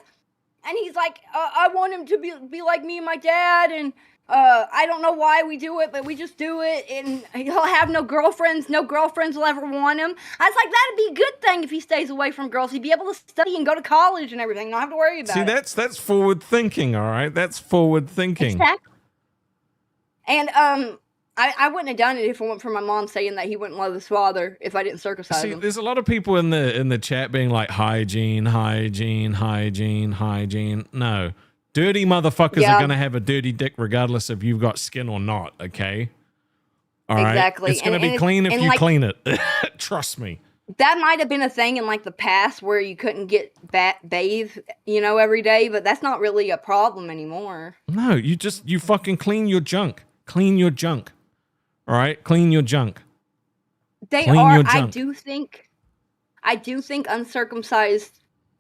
And he's like, "I want him to be like me and my dad, and I don't know why we do it, but we just do it, and he'll have no girlfriends. No girlfriends will ever want him." I was like, that'd be a good thing if he stays away from girls. He'd be able to study and go to college and everything. Not have to worry about it. See, that's forward thinking, all right? That's forward thinking. Exactly. And I wouldn't have done it if it weren't for my mom saying that he wouldn't love his father if I didn't circumcise him. There's a lot of people in the chat being like, hygiene, hygiene, hygiene, hygiene. No. Dirty motherfuckers are going to have a dirty dick regardless if you've got skin or not, okay? All right? Exactly. It's going to be clean if you clean it. Trust me. That might have been a thing in like the past where you couldn't get bathe, every day, but that's not really a problem anymore. No, you fucking clean your junk. Clean your junk. All right? Clean your junk. I do think uncircumcised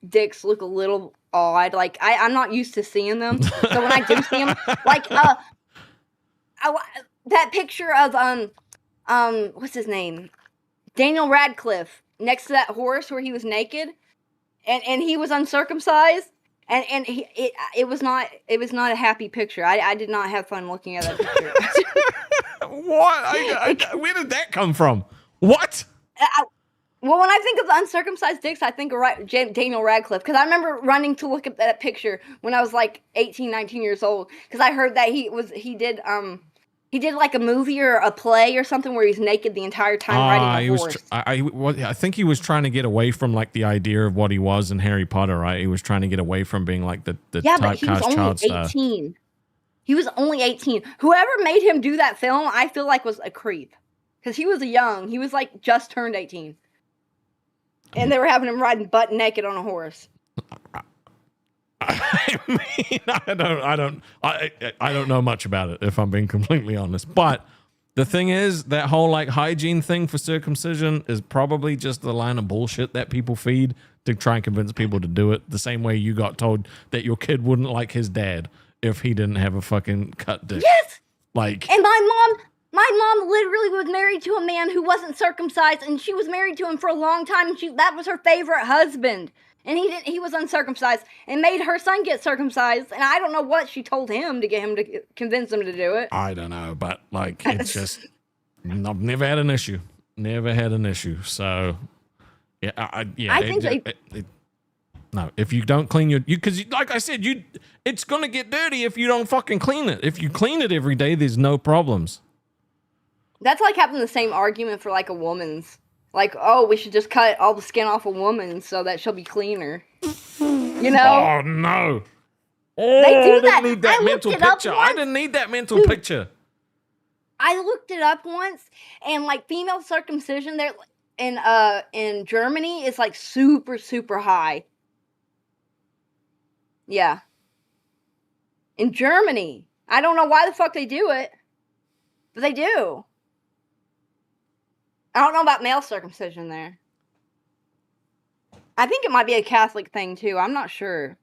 dicks look a little odd. Like I'm not used to seeing them, so when I do see them, like that picture of what's his name, Daniel Radcliffe next to that horse where he was naked, and he was uncircumcised, and it was not a happy picture. I did not have fun looking at that picture. What? Where did that come from? What? Well, when I think of the uncircumcised dicks, I think of Daniel Radcliffe. Because I remember running to look at that picture when I was like 18, 19 years old. Because I heard that he did like a movie or a play or something where he's naked the entire time riding a horse. I think he was trying to get away from like the idea of what he was in Harry Potter, right? He was trying to get away from being like the but he was only 18. He was only 18. Whoever made him do that film, I feel like was a creep. Because he was He was like just turned 18. And they were having him riding butt naked on a horse. I mean, I don't know much about it, if I'm being completely honest. But the thing is, that whole like hygiene thing for circumcision is probably just the line of bullshit that people feed to try and convince people to do it. The same way you got told that your kid wouldn't like his dad if he didn't have a fucking cut dick. Yes. Like, and my mom literally was married to a man who wasn't circumcised, and she was married to him for a long time, and that was her favorite husband. And he was uncircumcised and made her son get circumcised. And I don't know what she told him to get him to convince him to do it. I don't know, but like, it's just, I've never had an issue. Never had an issue. So, yeah, I think No, if you don't clean your, because like I said, it's gonna get dirty if you don't fucking clean it. If you clean it every day, there's no problems. That's like having the same argument for like a woman's. Like, oh, we should just cut all the skin off a woman so that she'll be cleaner. You know? Oh no! They do I that. didn't need that I mental looked it up picture. I once. didn't need that mental picture. I looked it up once, and like female circumcision there in Germany is like super, super high. Yeah. In Germany. I don't know why the fuck they do it, but they do. I don't know about male circumcision there. I think it might be a Catholic thing too. I'm not sure.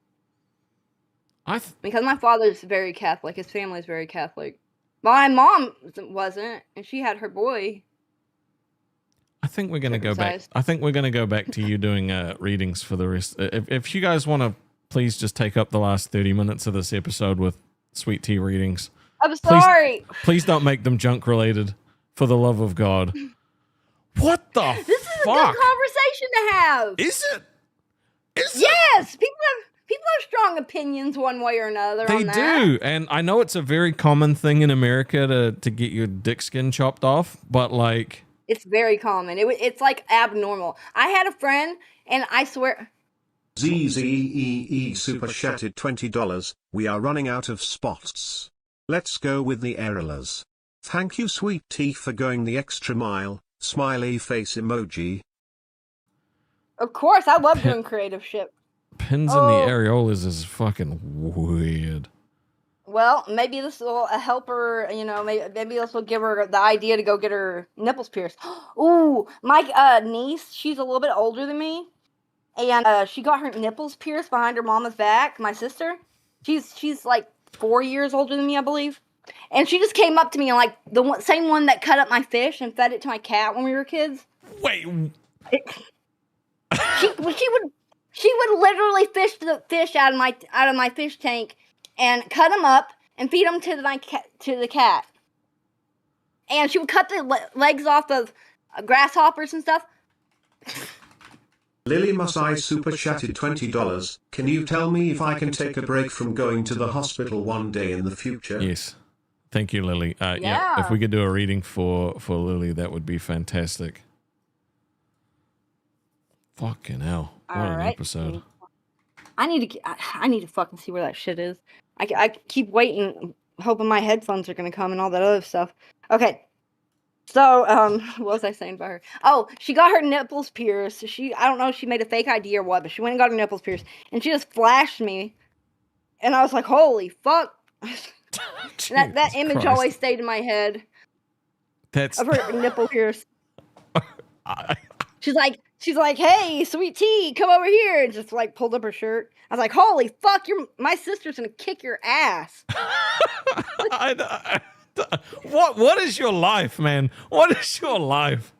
Because my father's very Catholic. His family's very Catholic. But my mom wasn't, and she had her boy. I think we're gonna go back. I think we're gonna go back to you doing readings for the rest. If you guys want to, please just take up the last 30 minutes of this episode with Sweet Tea readings. I'm sorry. Please don't make them junk related, for the love of God. What the fuck? This is a good conversation to have. Is it? Yes, people have strong opinions one way or another. They on that. do, and I know it's a very common thing in America to get your dick skin chopped off, but like it's very common. It's like abnormal. I had a friend, and I swear. ZZEE super chatted $20. We are running out of spots. Let's go with the Errolers. Thank you, Sweet Tea, for going the extra mile. Smiley face emoji. Of course, I love doing creative shit. Pins in the areolas is fucking weird. Well, maybe this will help her, you know, maybe this will give her the idea to go get her nipples pierced. Ooh, my niece, she's a little bit older than me, and she got her nipples pierced behind her mama's back, my sister. She's like 4 years older than me, I believe. And she just came up to me and like same one that cut up my fish and fed it to my cat when we were kids. Wait. She would literally fish the fish out of my fish tank and cut them up and feed them to the cat. And she would cut the legs off of grasshoppers and stuff. Lily Masai super chatted $20. Can you tell me if I can take a break from going to the hospital one day in the future? Yes. Thank you, Lily. Yeah. If we could do a reading for Lily, that would be fantastic. Fucking hell. What an episode. I need to fucking see where that shit is. I keep waiting, hoping my headphones are going to come and all that other stuff. Okay. So, what was I saying about her? Oh, she got her nipples pierced. I don't know if she made a fake ID or what, but she went and got her nipples pierced. And she just flashed me. And I was like, holy fuck. that image Christ. always stayed in my head. Of her nipple pierced. She's like, hey, Sweet Tea, come over here, and just like pulled up her shirt. I was like, holy fuck, my sister's gonna kick your ass. What is your life, man? What is your life?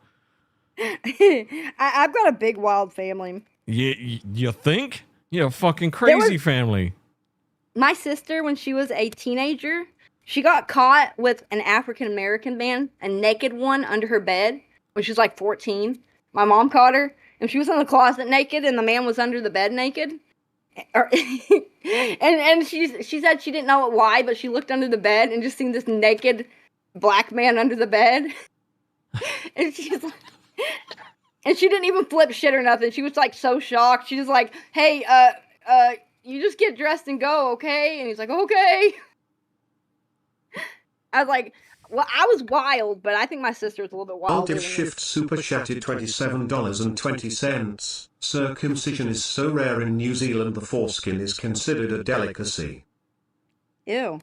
I've got a big wild family. You think? You're a fucking crazy family. My sister, when she was a teenager, she got caught with an African American man, a naked one, under her bed when she was like 14. My mom caught her, and she was in the closet naked, and the man was under the bed naked. and she said she didn't know why, but she looked under the bed and just seen this naked black man under the bed. And she's like, and she didn't even flip shit or nothing. She was like so shocked. She was like, hey, you just get dressed and go, okay? And he's like, okay. I was like, well, I was wild, but I think my sister was a little bit wilder. Alt Shift super chatted $27.20. Circumcision is so rare in New Zealand, the foreskin is considered a delicacy. Ew.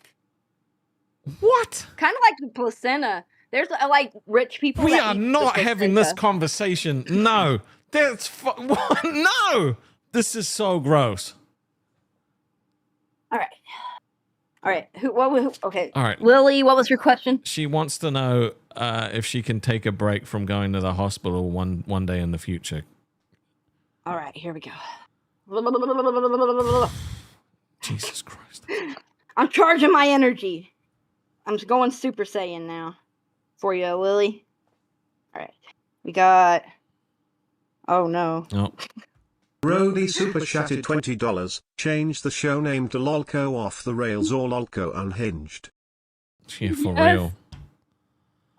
What? Kind of like the placenta. There's like rich people. We are not having this conversation. No. That's what? No. This is so gross. All right. Okay. All right. Lily, what was your question? She wants to know if she can take a break from going to the hospital one day in the future. All right, here we go. Jesus Christ. I'm charging my energy. I'm just going Super Saiyan now for you, Lily. All right. We got... Oh, no. Oh. Rody super chatted $20. Change the show name to Lolco Off the Rails or Lolco Unhinged. Yeah, for Yes.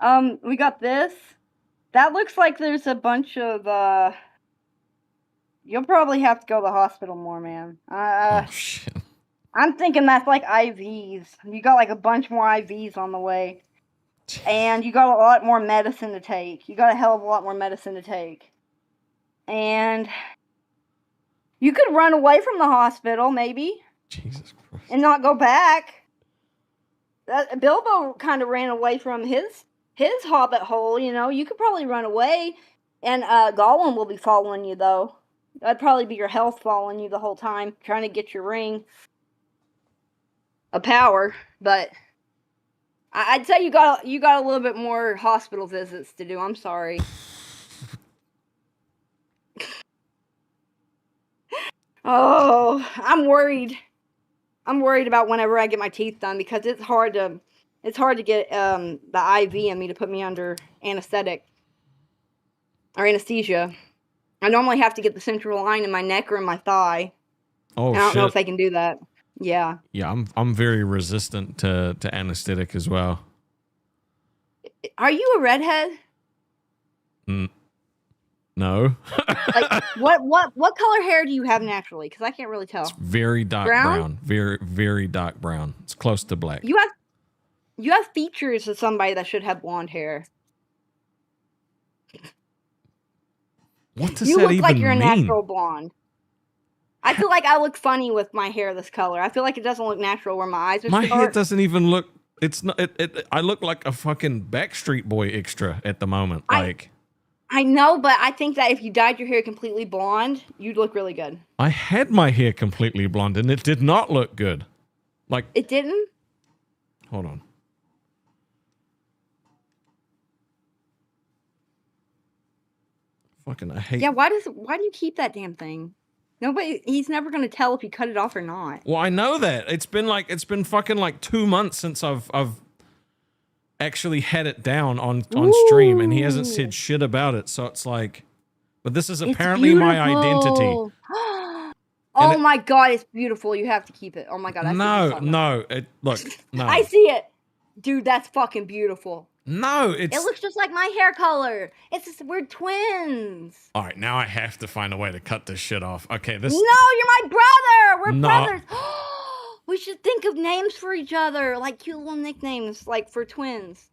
real. We got this. That looks like there's a bunch of you'll probably have to go to the hospital more, man. Oh shit. I'm thinking that's like IVs. You got like a bunch more IVs on the way. And you got a lot more medicine to take. You got a hell of a lot more medicine to take. And you could run away from the hospital, maybe, Jesus Christ. and not go back. Bilbo kind of ran away from his hobbit hole, you know. You could probably run away. And Gollum will be following you, though. That'd probably be your health following you the whole time, trying to get your ring of power. But I'd say you got a little bit more hospital visits to do. I'm sorry. Oh, I'm worried. I'm worried about whenever I get my teeth done because it's hard to get the IV in me to put me under anesthetic or anesthesia. I normally have to get the central line in my neck or in my thigh. Oh, I don't know shit. if they can do that. Yeah. Yeah, I'm very resistant to anesthetic as well. Are you a redhead? No. Like what color hair do you have naturally? Because I can't really tell. It's very dark brown. Very, very dark brown. It's close to black. You have features of somebody that should have blonde hair. What does You that look even like you're a mean? natural blonde. I feel like I look funny with my hair this color. I feel like it doesn't look natural where my eyes are My hair dark. doesn't even look. It's not. I look like a fucking Backstreet Boy extra at the moment. I know, but I think that if you dyed your hair completely blonde, you'd look really good. I had my hair completely blonde and it did not look good. Like, It didn't? hold on. Fucking, I hate. Yeah, why do you keep that damn thing? He's never gonna tell if you cut it off or not. Well, I know that. It's been fucking like 2 months since I've actually had it down on stream, and he hasn't said shit about it. So it's like, but this is apparently my identity. Oh my god, it's beautiful. You have to keep it. Oh my god, I see what you're talking about. Look, no. I see it, dude. That's fucking beautiful. No, It looks just like my hair color. It's just, we're twins. All right, now I have to find a way to cut this shit off. Okay, this. No, you're my brother. We're No. brothers. We should think of names for each other, like cute little nicknames, like for twins.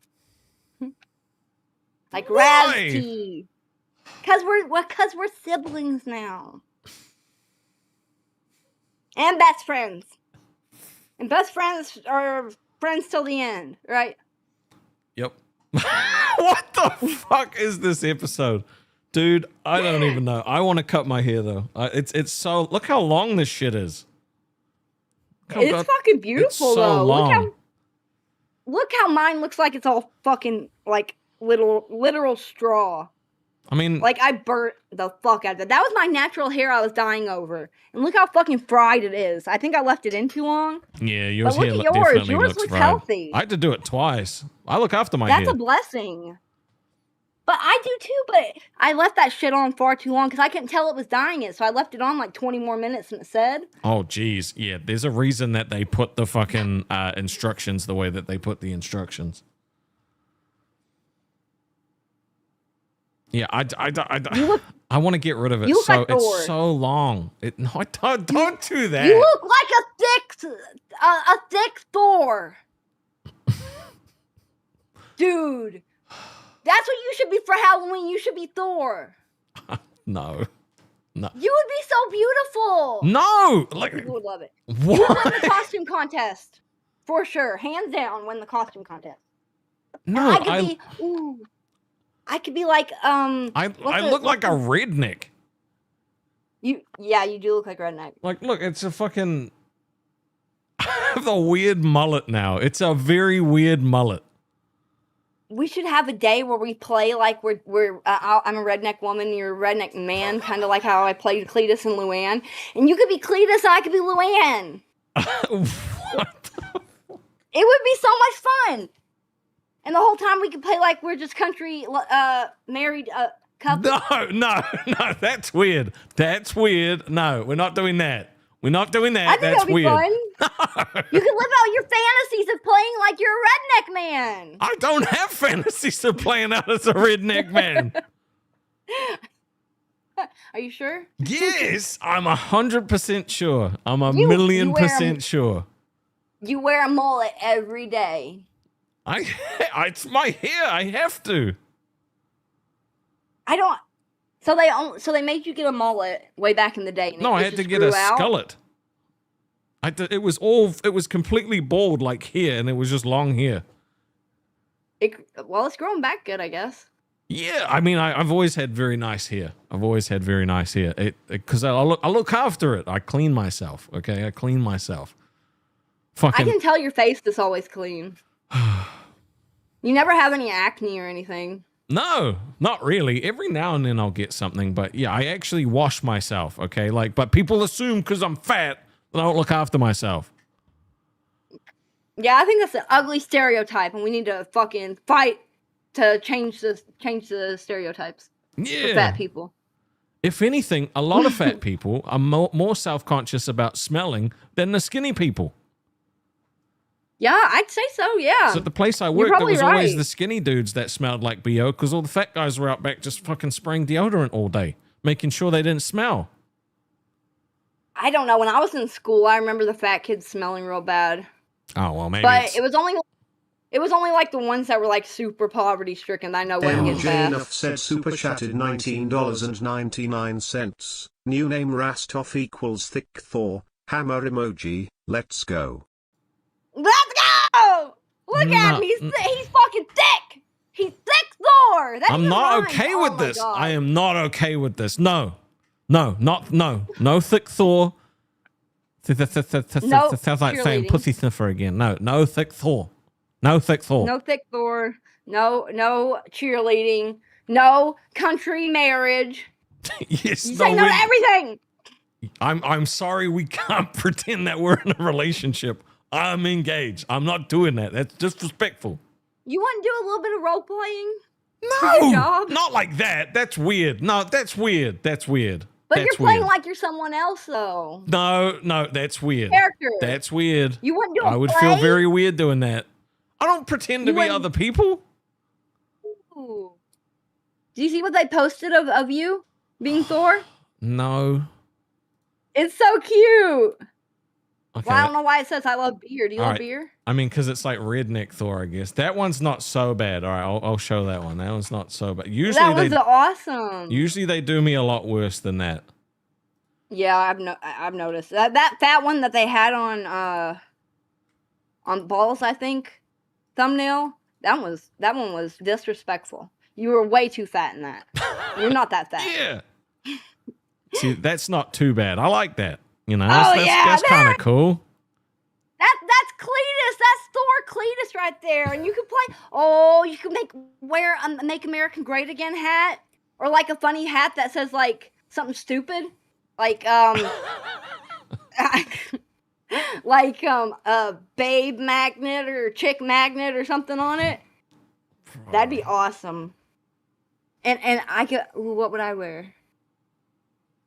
Like Why? Razty. Cause we're siblings now. And best friends. And best friends are friends till the end, right? Yep. What the fuck is this episode? Dude, I don't even know. I want to cut my hair though. It's so, look how long this shit is. It's fucking beautiful it's so though. long. Look how mine looks like it's all fucking like literal straw. I mean, Like I burnt the fuck out of that. That was my natural hair I was dying over. And look how fucking fried it is. I think I left it in too long. yeah, yours But hair look at yours. definitely Yours looks looks fried. healthy. I had to do it twice. I look after my That's hair. a blessing. But I do too, but I left that shit on far too long because I couldn't tell it was dying it. So I left it on like 20 more minutes than it said. Oh, geez. Yeah, there's a reason that they put the fucking instructions the way that they put the instructions. Yeah, I want to get rid of it. You look So like Thor. it's so long. No, don't do that. You look like a thick Thor. Dude. That's what you should be for Halloween. You should be Thor. No. You would be so beautiful. No. Like, People would love it. You would win what? the costume contest. For sure. Hands down, win the costume contest. No, I could be like, I look like a redneck. you do look like a redneck. Like, look, it's a fucking. I have a weird mullet now. It's a very weird mullet. We should have a day where we play like I'm a redneck woman, you're a redneck man, kind of like how I played Cletus and Luann. And you could be Cletus, I could be Luann. What? It would be so much fun. And the whole time we could play like we're just country married couple. No, that's weird. That's weird. No, we're not doing that. We're not doing that. I think That's that would be weird. fun. You can live out your fantasies of playing like you're a redneck man. I don't have fantasies of playing out as a redneck man. Are you sure? Yes, I'm 100% sure. I'm a You million wear 'em- percent sure. You wear a mullet every day. It's my hair. I have to. I don't. So they made you get a mullet way back in the day. And No, it I had to just get a grew out? skullet. It was completely bald like here, and it was just long hair. Well, it's growing back good, I guess. Yeah, I mean, I've always had very nice hair. I've always had very nice hair. Because I look after it. I clean myself. Okay, I clean myself. I Fucking. can tell your face is always clean. You never have any acne or anything. No, not really. Every now and then I'll get something, but yeah, I actually wash myself. Okay, but people assume because I'm fat that I don't look after myself. Yeah, I think that's an ugly stereotype, and we need to fucking fight to change the stereotypes for Yeah. fat people. If anything, a lot of fat people are more self-conscious about smelling than the skinny people. Yeah, I'd say so. Yeah. So at the place I worked, it probably was always right. the skinny dudes that smelled like BO because all the fat guys were out back just fucking spraying deodorant all day, making sure they didn't smell. I don't know. When I was in school, I remember the fat kids smelling real bad. Oh, well, maybe But it's... it was only like the ones that were like super poverty stricken that I know wouldn't get MJ fat. Enough said super chatted $19.99. New name Rastoff equals thick Thor. Hammer emoji. Let's go. Let's go! Look at No. him. He's fucking thick. He's thick Thor. That I'm even not rhymes. okay Oh with my this. God. I am not okay with this. No, no thick Thor. No Sounds like saying cheerleading. pussy sniffer again. No thick Thor. No thick Thor. No thick Thor. No cheerleading. No country marriage. Yes, You say no to everything. I'm sorry we can't pretend that we're in a relationship. I'm engaged. I'm not doing that. That's disrespectful. You wouldn't do a little bit of role playing? No, job? not like that. That's weird. No, that's weird. That's weird. But That's you're playing weird. like you're someone else, though. No, that's weird. Character. That's weird. You wouldn't do a I would play? feel very weird doing that. I don't pretend to You be wouldn't- other people. Ooh. Do you see what they posted of you being Thor? No. It's so cute. Okay. Well, I don't know why it says I love beer. Do you All love right. beer? I mean, because it's like redneck Thor, I guess. That one's not so bad. All right, I'll show that one. That one's not so bad. That Usually was awesome. usually they do me a lot worse than that. Yeah, I've noticed that fat one that they had on balls. I think thumbnail. That one was disrespectful. You were way too fat in that. You're not that fat. Yeah. See, that's not too bad. I like that. You know, Oh, yeah, that's kind of cool. That's Cletus. That's Thor Cletus right there. And you can play. Oh, you can wear a "Make America Great Again" hat, or like a funny hat that says like something stupid, like like a babe magnet or chick magnet or something on it. That'd be awesome. And I could. Ooh, what would I wear?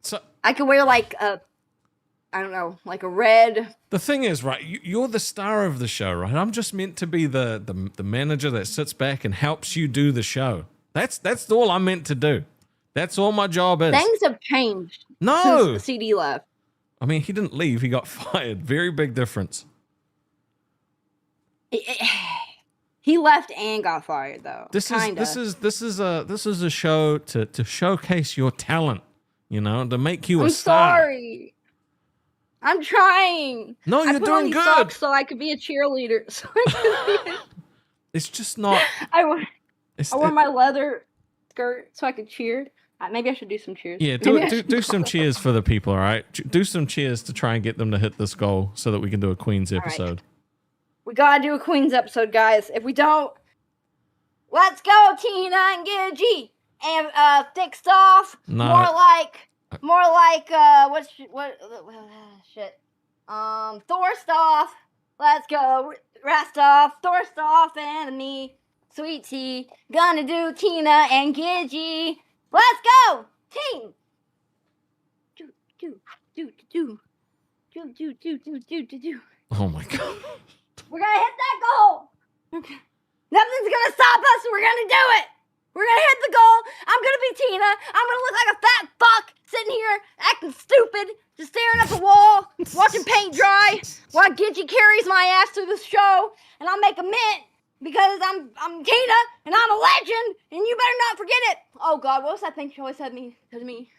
So I could wear like a. I don't know, like a red. the thing is, right, you're the star of the show, right? I'm just meant to be the manager that sits back and helps you do the show. That's all I'm meant to do. That's all my job is. Things have changed No. since the CD left. I mean, he didn't leave. He got fired. Very big difference. He left and got fired though. This Kinda. is a show to showcase your talent, you know, to make you a I'm star. sorry. I'm trying. No, I you're put on doing these good. socks so I could be a cheerleader. So I could It's just not. I wore It's, my leather skirt so I could cheer. Maybe I should do some cheers. yeah, Maybe I do should- some cheers for the people, all right? Do some cheers to try and get them to hit this goal so that we can do a Queen's right. episode. We gotta do a Queen's episode, guys. If we don't, let's go, Tina and Gidgy and thick stuff. No. More like shit. Thor stuff. Let's go, Rastoff, Thor stuff, and me, Sweet Tea. Gonna do Tina and Gidgy. Let's go, team. Do. Oh my god. We're gonna hit that goal. Okay. Nothing's gonna stop us. We're gonna do it. We're gonna hit the goal. I'm gonna be Tina. I'm gonna look like a fat fuck sitting here acting stupid, just staring at the wall, watching paint dry while Gidget carries my ass through the show, and I'll make a mint because I'm Tina and I'm a legend, and you better not forget it. Oh God, what was that thing she always said to me?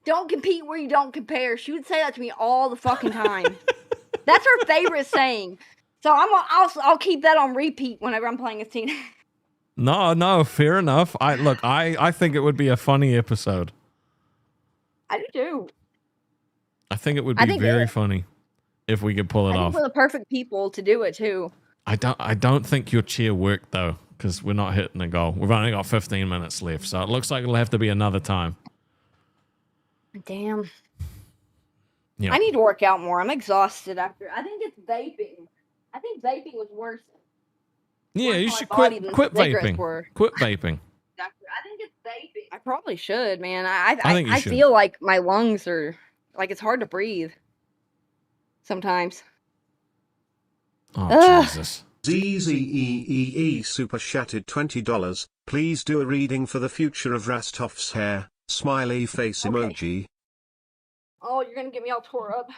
Don't compete where you don't compare. She would say that to me all the fucking time. That's her favorite saying. So I'll keep that on repeat whenever I'm playing as Tina. No, fair enough. I think it would be a funny episode. I do too. I think it would be very funny if we could pull it off. We're the perfect people to do it too. I don't think your cheer worked though, because we're not hitting the goal. We've only got 15 minutes left, so it looks like it'll have to be another time. Damn. Yeah. I need to work out more. I'm exhausted after. I think it's vaping. I think vaping was worse. Yeah, you my should body quit than cigarettes vaping. were. Quit vaping. I think it's vaping. I probably should, man. I think you should. feel like my lungs are like it's hard to breathe sometimes. Oh, Ugh. Jesus. ZZEEE super chatted $20. Please do a reading for the future of Rastov's hair. Smiley face Okay. emoji. Oh, you're gonna get me all tore up.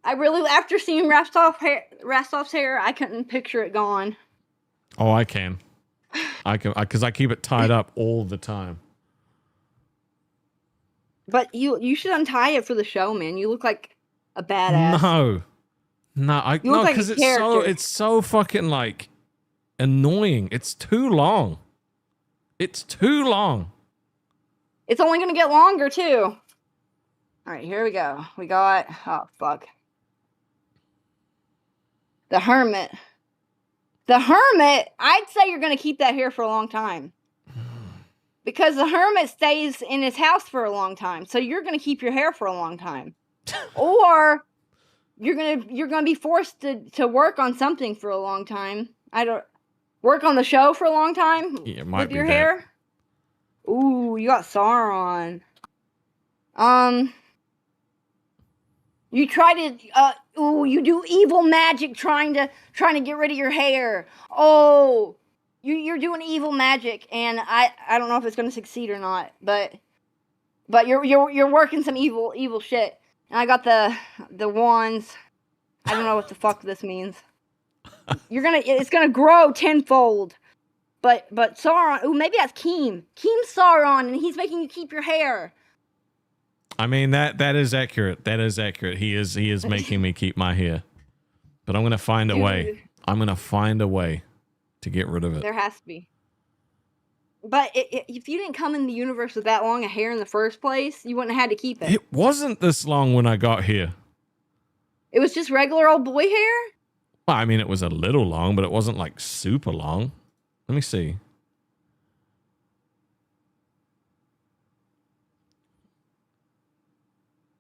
I really, after seeing Rastov's hair, I couldn't picture it gone. Oh, I can. Because I keep it tied up all the time. But you should untie it for the show, man. You look like a badass. No, You look like a because character. it's so fucking like annoying. It's too long. It's too long. It's only gonna get longer too. All right, here we go. We got the hermit. The hermit. I'd say you're gonna keep that here for a long time. Because the hermit stays in his house for a long time, so you're gonna keep your hair for a long time, or you're gonna be forced to work on something for a long time. I don't work on the show for a long time. Yeah, it might with be your that. hair. Ooh, you got Sauron. You try to you do evil magic trying to get rid of your hair. Oh. You're doing evil magic, and I don't know if it's gonna succeed or not, but you're working some evil shit. And I got the wands. I don't know what the fuck this means. It's gonna grow tenfold. But Sauron, ooh, maybe that's Sauron, and he's making you keep your hair. I mean that is accurate. That is accurate. He is making me keep my hair, but I'm gonna find a way. I'm gonna find a way to get rid of it. There has to be. But if you didn't come in the universe with that long a hair in the first place, you wouldn't have had to keep it. It wasn't this long when I got here. It was just regular old boy hair? Well, I mean, it was a little long, but it wasn't like super long. Let me see.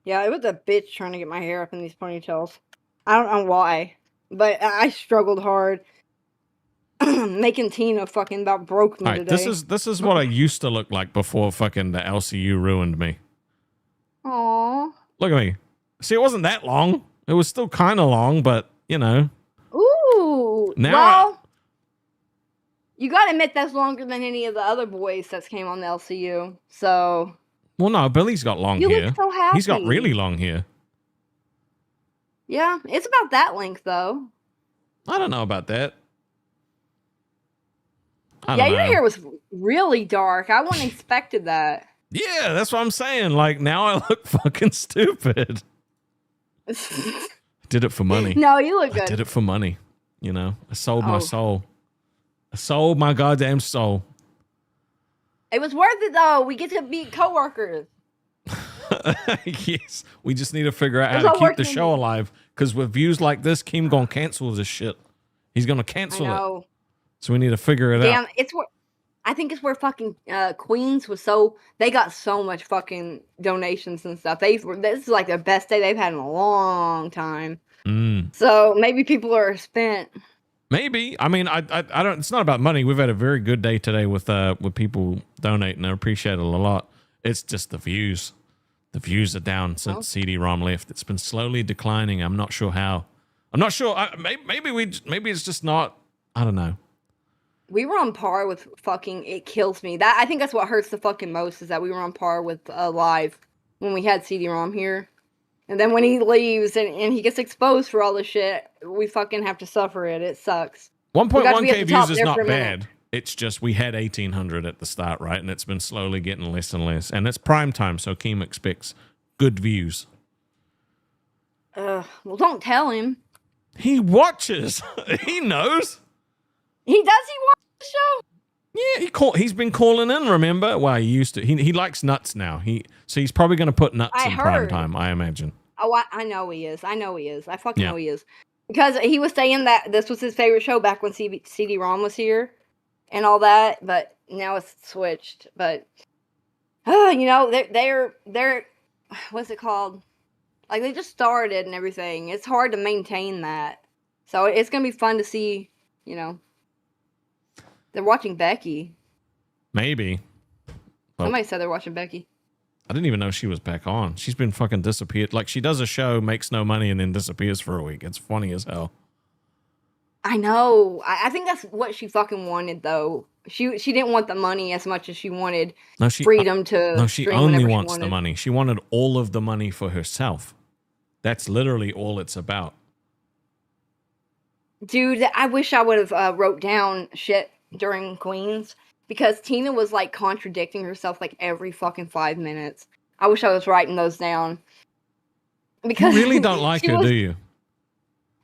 Yeah, it was a bitch trying to get my hair up in these ponytails. I don't know why, but I struggled hard. Making Tina fucking about broke me All right, today. this is what I used to look like before fucking the LCU ruined me. Aww. Look at me. See, it wasn't that long. It was still kind of long, but you know. Ooh. Now well, you gotta admit that's longer than any of the other boys that came on the LCU. So. Well, no, Billy's got long You hair. look so happy. He's got really long hair. Yeah, it's about that length though. I don't know about that. Yeah, your hair was really dark. I wouldn't expected that. Yeah, that's what I'm saying. Like, now I look fucking stupid. Did it for money. No, you look good. I did it for money. You know, I sold my Oh. soul. I sold my goddamn soul. It was worth it though. We get to be coworkers. Yes, we just need to figure out It's how all to keep the working. show alive. Because with views like this, Keem gonna cancel this shit. He's gonna I cancel it. know. So we need to figure it Damn, out. it's where I think it's where fucking Queens was they got so much fucking donations and stuff. This is like the best day they've had in a long time. Mm. So maybe people are spent. Maybe. I mean, I don't. It's not about money. We've had a very good day today with people donating. I appreciate it a lot. It's just the views. The views are down since CD-ROM left. It's been slowly declining. I'm not sure how. I'm not sure. Maybe it's just not. I don't know. We were on par with fucking. It kills me. That I think that's what hurts the fucking most is that we were on par with live when we had CD-ROM here. And then when he leaves and he gets exposed for all this shit, we fucking have to suffer it. It sucks. 1.1k views is not bad. It's just we had 1,800 at the start, right? And it's been slowly getting less and less. And it's prime time, so Keem expects good views. Well, don't tell him. He watches. He knows. He watch the show? Yeah, he's been calling in, remember? Well, he used to. He likes nuts now. So he's probably going to put nuts in prime time, I imagine. Oh, I know he is. I fucking know he is. Because he was saying that this was his favorite show back when CD-ROM was here and all that, but now it's switched. But, they're what's it called? Like, they just started and everything. It's hard to maintain that. So it's going to be fun to see, They're watching Becky. Maybe. Well, Somebody said they're watching Becky. I didn't even know she was back on. She's been fucking disappeared. Like, she does a show, makes no money, and then disappears for a week. It's funny as hell. I know. I think that's what she fucking wanted, though. She didn't want the money as much as she wanted freedom to. No, she only wants the money. She wanted all of the money for herself. That's literally all it's about. Dude, I wish I would have wrote down shit during Queens because Tina was like contradicting herself like every fucking 5 minutes. I wish I was writing those down. Because you really don't like her, do you?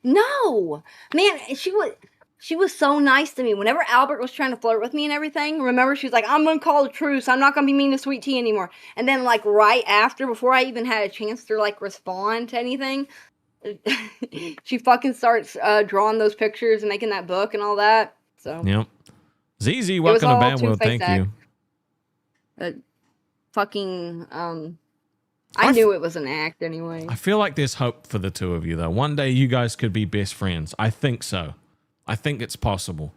No, man, she was so nice to me. Whenever Albert was trying to flirt with me and everything, remember she was like, "I'm gonna call a truce. I'm not gonna be mean to Sweet Tea anymore." And then like right after, before I even had a chance to like respond to anything, she fucking starts drawing those pictures and making that book and all that. So yep. ZZ, welcome to Bad World. Thank you. Fucking I knew it was an act anyway. I feel like there's hope for the two of you though. One day you guys could be best friends. I think so. I think it's possible.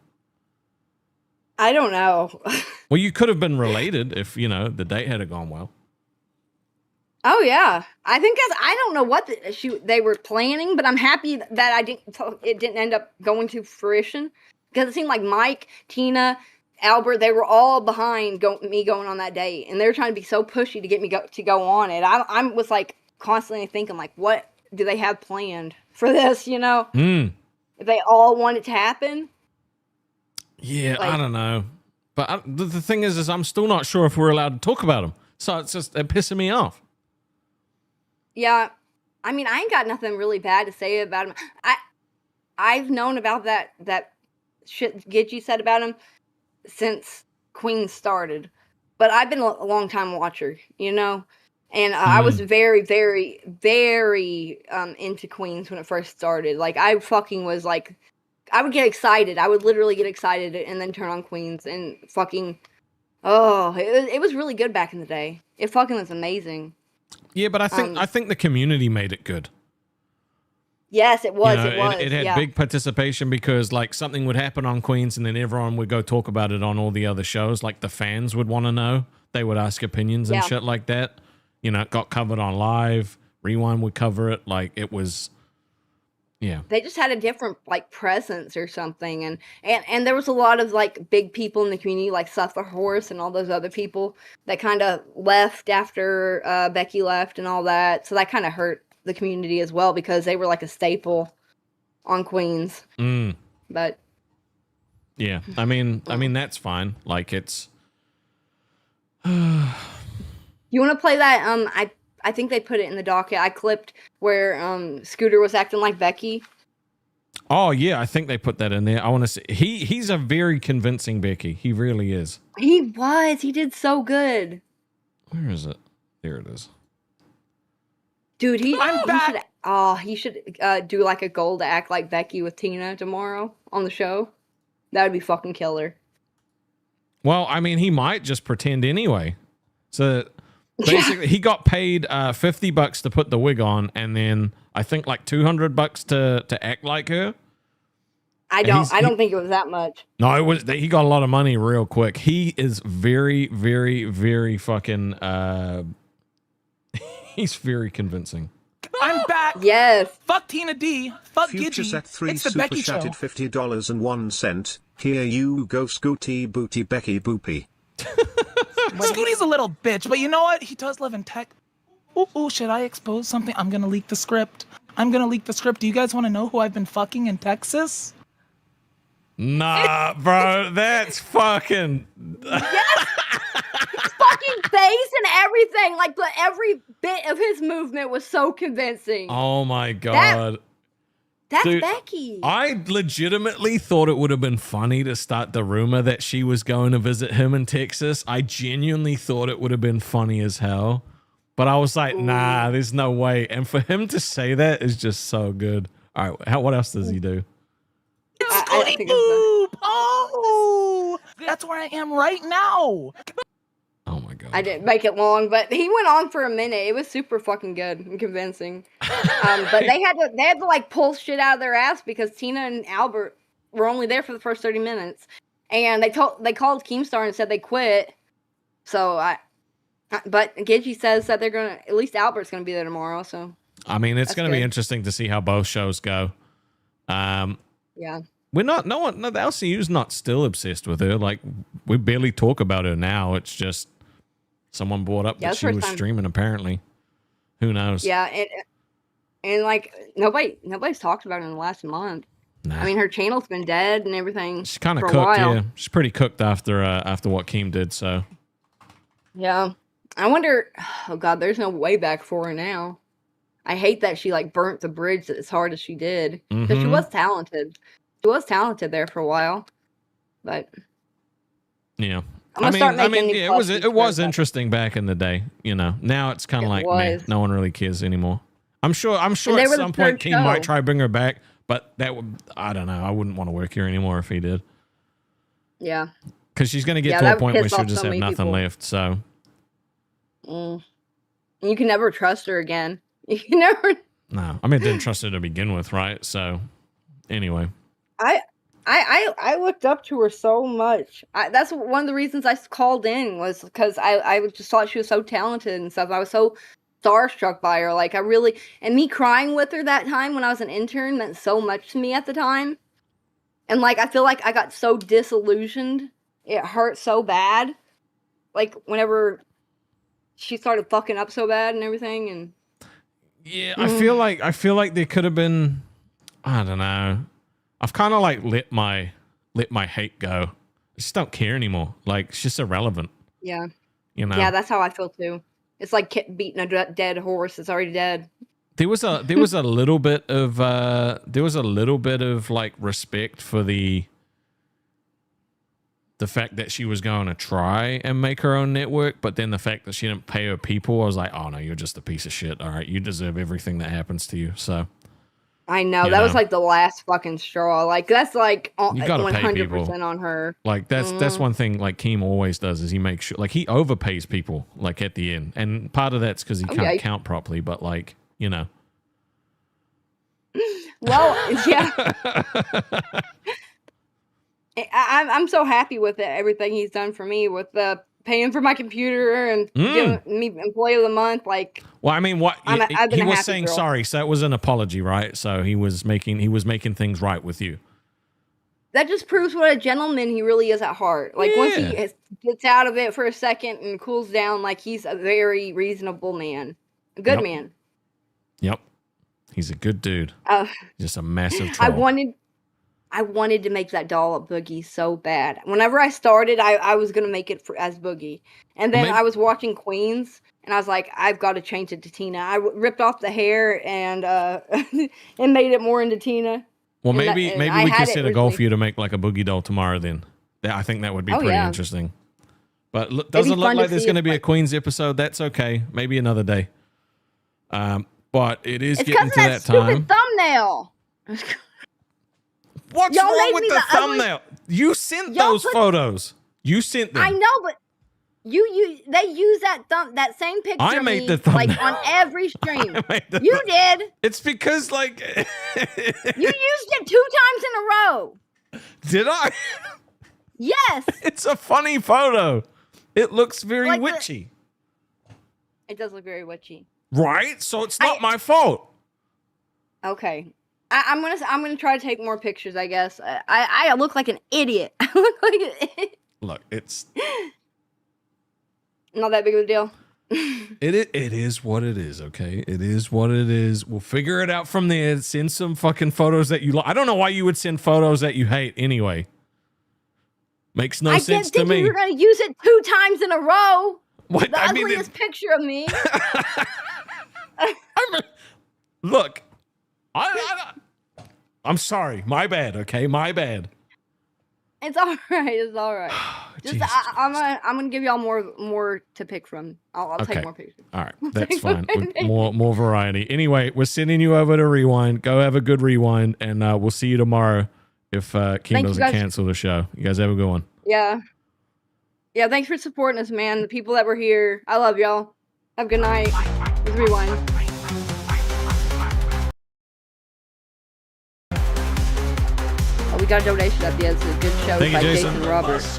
I don't know. Well, you could have been related if, the date had gone well. Oh yeah, I think I don't know what they were planning, but I'm happy that it didn't end up going to fruition because it seemed like Mike, Tina, Albert, they were all behind me going on that date, and they were trying to be so pushy to get me to go on it. I was like constantly thinking like, what do they have planned for this? If they all want it to happen. Yeah, I don't know, but the thing is I'm still not sure if we're allowed to talk about them. So it's pissing me off. Yeah, I mean, I ain't got nothing really bad to say about him. I've known about that shit Gidgey said about him since Queen started, but I've been a long time watcher, and I was very, very, very into Queens when it first started. Like I fucking was like, I would get excited. I would literally get excited and then turn on Queens and fucking, it was really good back in the day. It fucking was amazing. Yeah, but I think the community made it good. Yes, it was. It had big participation because like something would happen on Queens and then everyone would go talk about it on all the other shows. Like the fans would want to know. They would ask opinions and shit like that. It got covered on Live. Rewind would cover it. Like it was, yeah. They just had a different like presence or something, and there was a lot of like big people in the community, like Suffer Horse and all those other people that kind of left after Becky left and all that. So that kind of hurt the community as well because they were like a staple on Queens. But yeah, I mean that's fine. Like it's. You want to play that? I think they put it in the docket. I clipped where Scooter was acting like Becky. Oh yeah, I think they put that in there. I want to see. He's a very convincing Becky. He really is. He was. He did so good. Where is it? There it is. Dude, he should do like a goal to act like Becky with Tina tomorrow on the show. That would be fucking killer. Well, I mean, he might just pretend anyway. So basically, he got paid $50 to put the wig on, and then I think like $200 to act like her. I don't think it was that much. No, it was. He got a lot of money real quick. He is very, very, very fucking. He's very convincing. I'm back. Yes. Fuck Tina D. Fuck Future Gidgy. Set 3 It's the super Becky show. chatted $50.01. Here you go, Scooty Booty Becky Boopy. Scooty's a little bitch, but you know what? He does live in tech. Ooh, should I expose something? I'm gonna leak the script. Do you guys want to know who I've been fucking in Texas? Nah, bro, that's fucking. Fucking face and everything. Like, every bit of his movement was so convincing. Oh my god. That's Dude, Becky. I legitimately thought it would have been funny to start the rumor that she was going to visit him in Texas. I genuinely thought it would have been funny as hell. But I was like, nah, there's no way. And for him to say that is just so good. All right, what else does he do? Scooty Boop! Oh! That's where I am right now. Oh my god. I didn't make it long, but he went on for a minute. It was super fucking good and convincing. But they had to like pull shit out of their ass because Tina and Albert were only there for the first 30 minutes, and they called KEEMSTAR and said they quit. But Gidgy says that they're gonna, at least Albert's gonna be there tomorrow. So I mean, it's going to be good. interesting to see how both shows go. Yeah. The LCU's not still obsessed with her. Like, we barely talk about her now. It's just someone brought up that she was streaming, apparently. Who knows? Yeah, and like nobody's talked about her in the last month. Nah. I mean, her channel's been dead and everything. She's kind of for a cooked, while. yeah. She's pretty cooked after what Keem did, so. Yeah. I wonder, oh god, there's no way back for her now. I hate that she like burnt the bridge as hard as she did. Because she was talented. She was talented there for a while. But yeah. It was interesting back in the day, you know. Now it's kind of like, man, no one really cares anymore. I'm sure at some point Keem might try to bring her back, but I don't know. I wouldn't want to work here anymore if he did. Yeah. Because she's going to get to a point where she'll just have nothing left, so. You can never trust her again. You can never. No, I mean, I didn't trust her to begin with, right? So, anyway. I looked up to her so much. That's one of the reasons I called in, was because I just thought she was so talented and stuff. I was so starstruck by her. Like, and me crying with her that time when I was an intern meant so much to me at the time. And like, I feel like I got so disillusioned. It hurt so bad. Like, whenever she started fucking up so bad and everything, and yeah, I feel like there could have been, I don't know. I've kind of like let my hate go. I just don't care anymore. Like, it's just irrelevant. Yeah. You know. Yeah, that's how I feel too. It's like beating a dead horse. It's already dead. There was a little bit of like respect for the fact that she was going to try and make her own network, but then the fact that she didn't pay her people, I was like, oh no, you're just a piece of shit. All right, you deserve everything that happens to you. So I know that was like the last fucking straw. Like, that's like you gotta 100% on her. Like, that's one thing like Keem always does, is he makes sure, like, he overpays people like at the end, and part of that's because he can't count properly, but like, you know. Well, yeah. I'm so happy with everything he's done for me, with paying for my computer and giving me employee of the month. Like, well, I mean, what he was saying, girl. sorry, so it was an apology, right? So he was making things right with you. That just proves what a gentleman he really is at heart. Like, once he gets out of it for a second and cools down, like, he's a very reasonable man, a good man. Yep, he's a good dude. Just a massive troll. I wanted to make that doll up Boogie so bad. Whenever I started, I was going to make it as Boogie. And then I was watching Queens, and I was like, I've got to change it to Tina. I ripped off the hair and and made it more into Tina. Well, maybe we could set a goal for you to make like a Boogie doll tomorrow then. I think that would be pretty interesting. But doesn't look like there's going to be a Queens episode. That's okay. Maybe another day. But it is getting to that time. Stupid thumbnail. What's wrong with the thumbnail? You sent those photos. You sent them. I know, but They use that same picture I of made me, the thumbnail. like on every stream. I made the You did. It's because like You used it 2 times in a row. did I? Yes. It's a funny photo. It looks very Like the- witchy. It does look very witchy. Right? So it's not my fault. Okay. I'm gonna try to take more pictures. I guess I look like an idiot. I look like an idiot. Look, it's Not that big of a deal. it is what it is, okay? It is what it is. We'll figure it out from there. Send some fucking photos that you like. I don't know why you would send photos that you hate anyway. Makes no I sense didn't to think me. you were gonna use it 2 times in a row. What? The I mean, ugliest picture of me. look, I'm sorry. My bad, okay? My bad. It's all right. It's all right. Just Jesus I'm gonna give y'all more to pick from. I'll Okay. take more pictures. All right, that's fine. More variety. Anyway, we're sending you over to Rewind. Go have a good rewind, and we'll see you tomorrow if Keem you, doesn't guys. cancel the show. You guys have a good one. Yeah. Yeah. Thanks for supporting us, man. The people that were here. I love y'all. Have a good night. Let's rewind. Oh, we got a donation up. Yeah, it's a good show Thank you, by Jason. Jason Roberts.